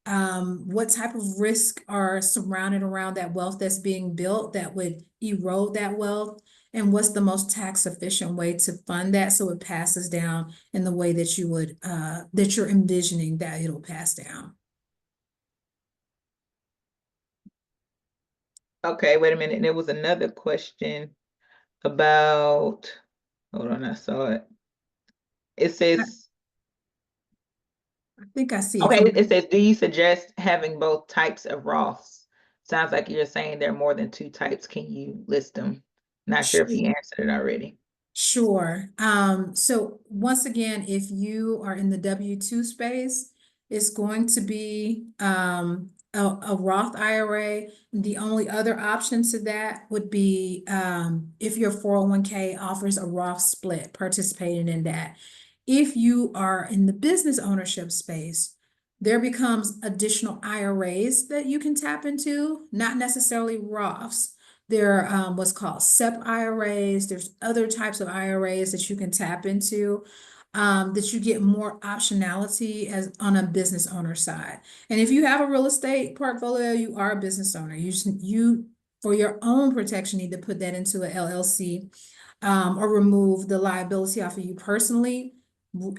What type of risk are surrounded around that wealth that's being built that would erode that wealth? And what's the most tax efficient way to fund that so it passes down in the way that that you're envisioning that it'll pass down? Okay, wait a minute. And there was another question about, hold on, I saw it. It says, I think I see it Okay, from. it says, do you suggest having both types of Roths? Sounds like you're saying there are more than two types. Can you list them? Not sure if you answered it already. Sure. So once again, if you are in the W-2 space, it's going to be a Roth IRA. The only other option to that would be if your 401k offers a Roth split, participating in that. If you are in the business ownership space, there becomes additional IRAs that you can tap into, not necessarily Roths. There are what's called SEP IRAs. There's other types of IRAs that you can tap into that you get more optionality as on a business owner side. And if you have a real estate portfolio, you are a business owner. You for your own protection need to put that into an LLC or remove the liability off of you personally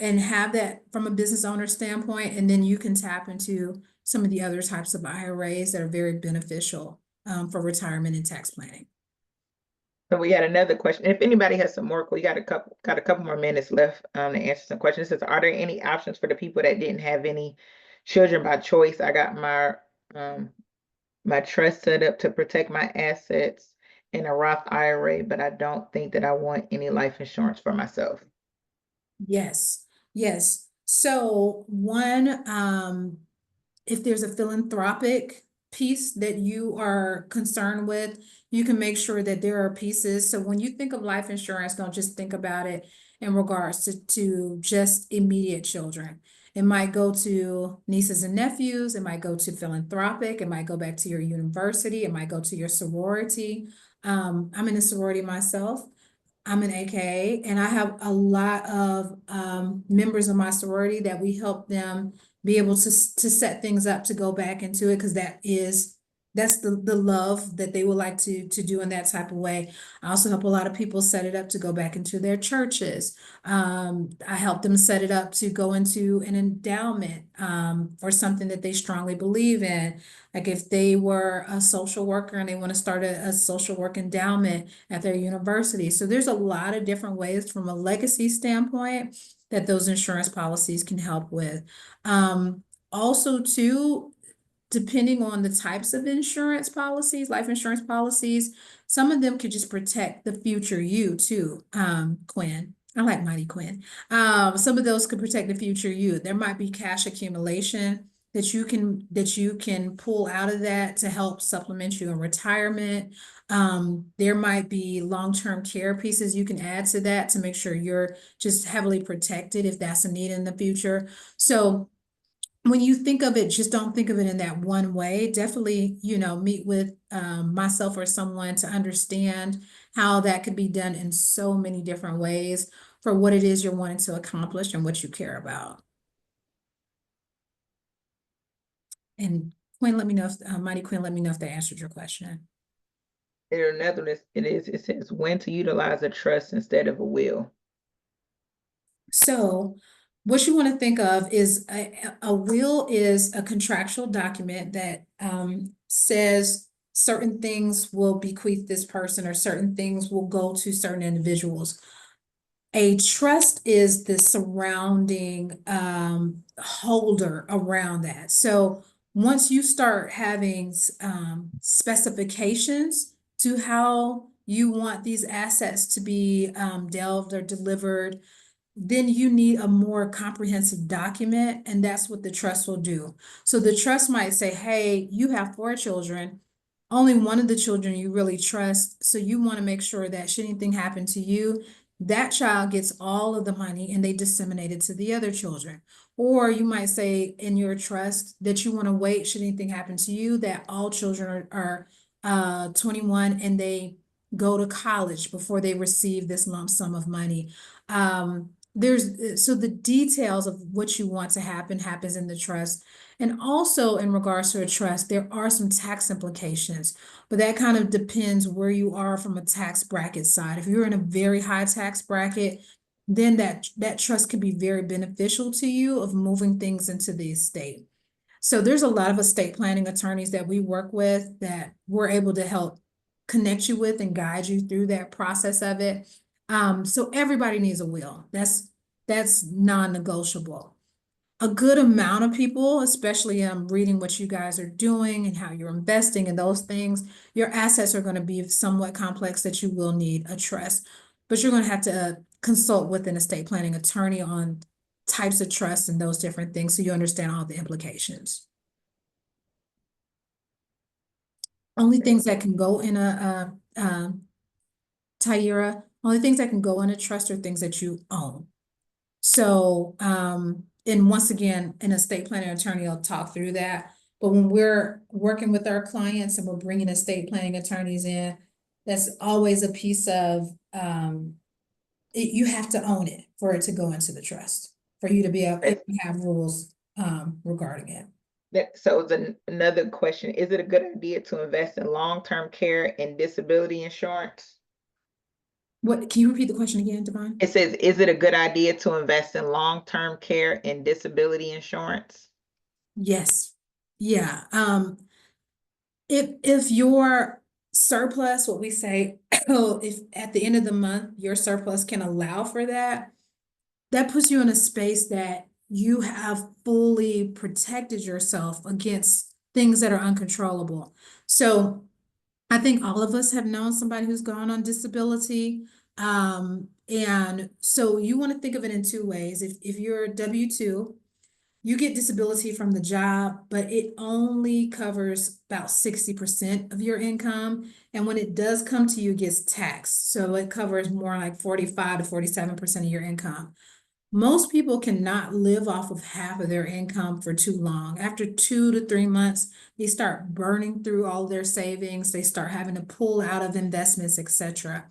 and have that from a business owner standpoint. And then you can tap into some of the other types of IRAs that are very beneficial for retirement and tax planning. So we got another question. If anybody has some more, we got a couple more minutes left to answer some questions. It says, are there any options for the people that didn't have any children by choice? I got my trust set up to protect my assets in a Roth IRA, but I don't think that I want any life insurance for myself. Yes, yes. So one, if there's a philanthropic piece that you are concerned with, you can make sure that there are pieces. So when you think of life insurance, don't just think about it in regards to just immediate children. It might go to nieces and nephews. It might go to philanthropic. It might go back to your university. It might go to your sorority. I'm in a sorority myself. I'm an AKA, and I have a lot of members of my sorority that we help them be able to set things up to go back into it because that's the love that they would like to do in that type of way. I also help a lot of people set it up to go back into their churches. I help them set it up to go into an endowment for something that they strongly believe in. Like if they were a social worker and they want to start a social work endowment at their university. So there's a lot of different ways from a legacy standpoint that those insurance policies can help with. Also too, depending on the types of insurance policies, life insurance policies, some of them could just protect the future you too, Quinn. I like Mighty Quinn. Some of those could protect the future you. There might be cash accumulation that you can pull out of that to help supplement you in retirement. There might be long-term care pieces you can add to that to make sure you're just heavily protected if that's a need in the future. So when you think of it, just don't think of it in that one way. Definitely, meet with myself or someone to understand how that could be done in so many different ways for what it is you're wanting to accomplish and what you care about. And Quinn, let me know if Mighty Quinn, let me know if they answered your question. There's another one. It says when to utilize a trust instead of a will. So what you want to think of is a will is a contractual document that says certain things will bequeath this person or certain things will go to certain individuals. A trust is the surrounding holder around that. So once you start having specifications to how you want these assets to be delved or delivered, then you need a more comprehensive document, and that's what the trust will do. So the trust might say, hey, you have 4 children, only one of the children you really trust, so you want to make sure that should anything happen to you, that child gets all of the money and they disseminate it to the other children. Or you might say in your trust that you want to wait should anything happen to you, that all children are 21 and they go to college before they receive this lump sum of money. So the details of what you want to happen happens in the trust. And also in regards to a trust, there are some tax implications, but that kind of depends where you are from a tax bracket side. If you're in a very high tax bracket, then that trust can be very beneficial to you of moving things into the estate. So there's a lot of estate planning attorneys that we work with that we're able to help connect you with and guide you through that process of it. So everybody needs a will. That's non-negotiable. a good amount of people, especially reading what you guys are doing and how you're investing in those things, your assets are going to be somewhat complex that you will need a trust. But you're going to have to consult with an estate planning attorney on types of trusts and those different things so you understand all the implications. Only things that can go in Tyra, only things that can go in a trust are things that you own. So, and once again, an estate planning attorney will talk through that. But when we're working with our clients and we're bringing estate planning attorneys in, that's always a piece of, you have to own it for it to go into the trust, for you to be able to have rules, regarding it. So another question, is it a good idea to invest in long-term care and disability insurance? What, can you repeat the question again, Devon? It says, is it a good idea to invest in long-term care and disability insurance? Yes. Yeah. If your surplus, what we say, if at the end of the month, your surplus can allow for that, that puts you in a space that you have fully protected yourself against things that are uncontrollable. So I think all of us have known somebody who's gone on disability. And so you want to think of it in two ways. If you're a W-2, you get disability from the job, but it only covers about 60% of your income. And when it does come to you, it gets taxed. So it covers more like 45 to 47% of your income. Most people cannot live off of half of their income for too long. After 2 to 3 months, they start burning through all their savings. They start having to pull out of investments, etc.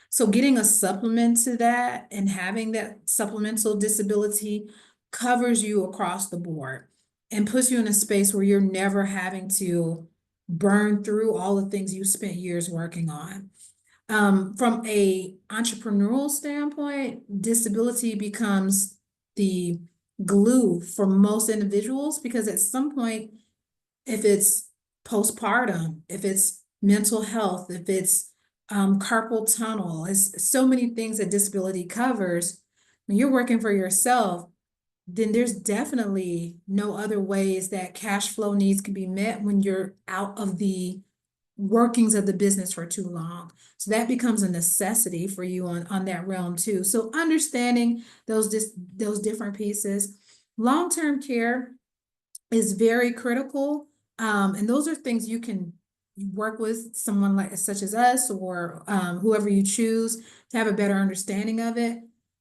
So getting a supplement to that and having that supplemental disability covers you across the board and puts you in a space where you're never having to burn through all the things you spent years working on. From a entrepreneurial standpoint, disability becomes the glue for most individuals because at some point, if it's postpartum, if it's mental health, if it's carpal tunnel, it's so many things that disability covers. When you're working for yourself, then there's definitely no other ways that cash flow needs can be met when you're out of the workings of the business for too long. So that becomes a necessity for you on that realm too. So understanding those different pieces. Long-term care is very critical. And those are things you can work with someone like such as us or whoever you choose to have a better understanding of it.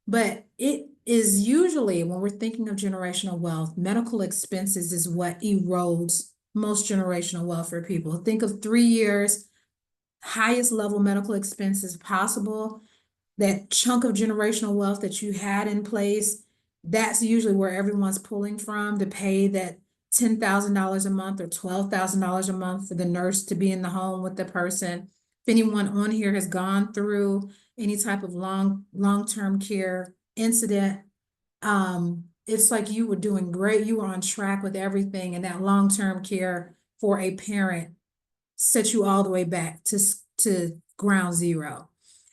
But it is usually, when we're thinking of generational wealth, medical expenses is what erodes most generational wealth for people. Think of 3 years, highest level medical expenses possible. That chunk of generational wealth that you had in place, that's usually where everyone's pulling from to pay that $10,000 a month or $12,000 a month for the nurse to be in the home with the person. If anyone on here has gone through any type of long-term care incident, it's like you were doing great. You were on track with everything, and that long-term care for a parent set you all the way back to ground zero.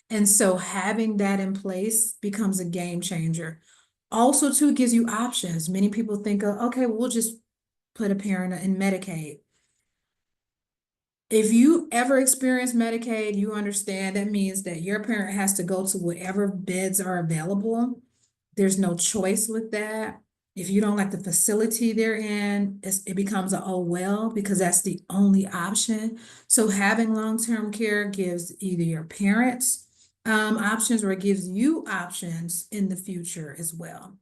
And so having that in place becomes a game changer. Also, too, gives you options. Many people think, okay, we'll just put a parent in Medicaid. If you ever experience Medicaid, you understand that means that your parent has to go to whatever beds are available. There's no choice with that. If you don't like the facility they're in, it becomes a oh well, because that's the only option. So having long-term care gives either your parents options, or it gives you options in the future as well.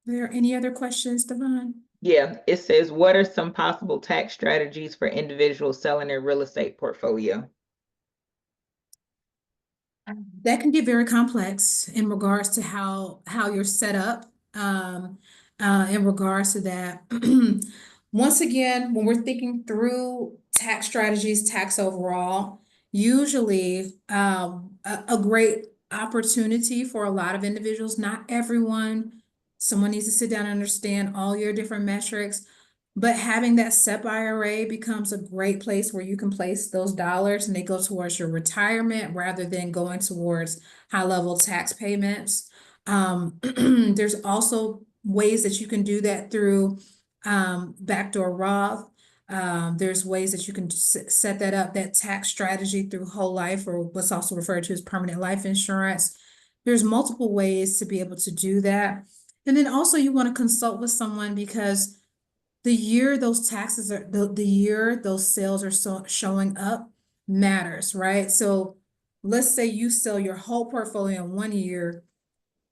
Are there any other questions, Devon? Yeah, it says, what are some possible tax strategies for individuals selling their real estate portfolio? That can get very complex in regards to how you're set up in regards to that. Once again, when we're thinking through tax strategies, tax overall, usually a great opportunity for a lot of individuals, not everyone. Someone needs to sit down and understand all your different metrics. But having that SEP IRA becomes a great place where you can place those dollars and they go towards your retirement rather than going towards high level tax payments. There's also ways that you can do that through backdoor Roth. There's ways that you can set that up, that tax strategy through whole life, or what's also referred to as permanent life insurance. There's multiple ways to be able to do that. And then also you want to consult with someone, because the year those taxes are, the year those sales are showing up matters, right? So let's say you sell your whole portfolio in 1 year,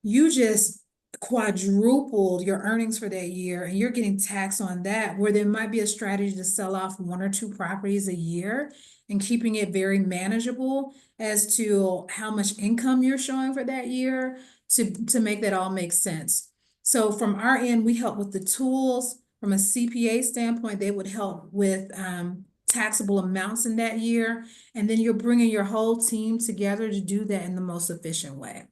you just quadrupled your earnings for that year, and you're getting taxed on that, where there might be a strategy to sell off 1 or 2 properties a year and keeping it very manageable as to how much income you're showing for that year to make that all make sense. So from our end, we help with the tools. From a CPA standpoint, they would help with taxable amounts in that year. And then you're bringing your whole team together to do that in the most efficient way.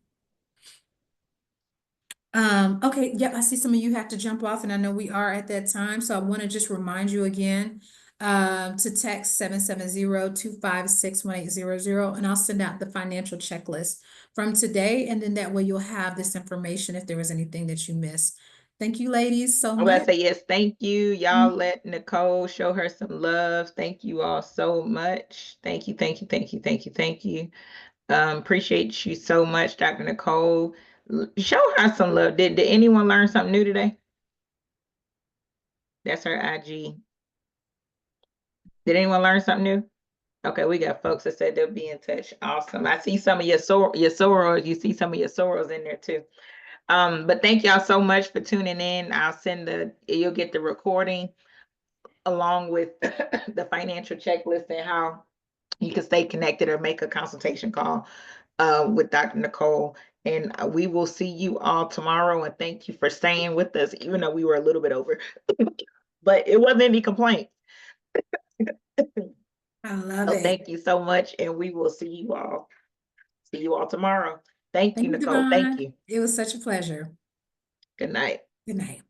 Okay, yep, I see some of you have to jump off, and I know we are at that time, so I want to just remind you again to text 770-256-1800, and I'll send out the financial checklist from today, and then that way you'll have this information if there was anything that you missed. Thank you, ladies, so I'm gonna much. say yes, thank you. Y'all let Nicole show her some love. Thank you all so much. Thank you, thank you, thank you, thank you, thank you. Appreciate you so much, Dr. Nicole. Show her some love. Did anyone learn something new today? That's her IG. Did anyone learn something new? Okay, we got folks that said they'll be in touch. Awesome. I see some of your sorors. You see some of your sorors in there too. But thank y'all so much for tuning in. You'll get the recording along with the financial checklist and how you can stay connected or make a consultation call with Dr. Nicole. And we will see you all tomorrow. And thank you for staying with us, even though we were a little bit over, but it wasn't any complaint. I love So it. thank you so much. And we will see you all. See you all tomorrow. Thank you, Nicole. Thank Devon. you. It was such a pleasure. Good night. Good night.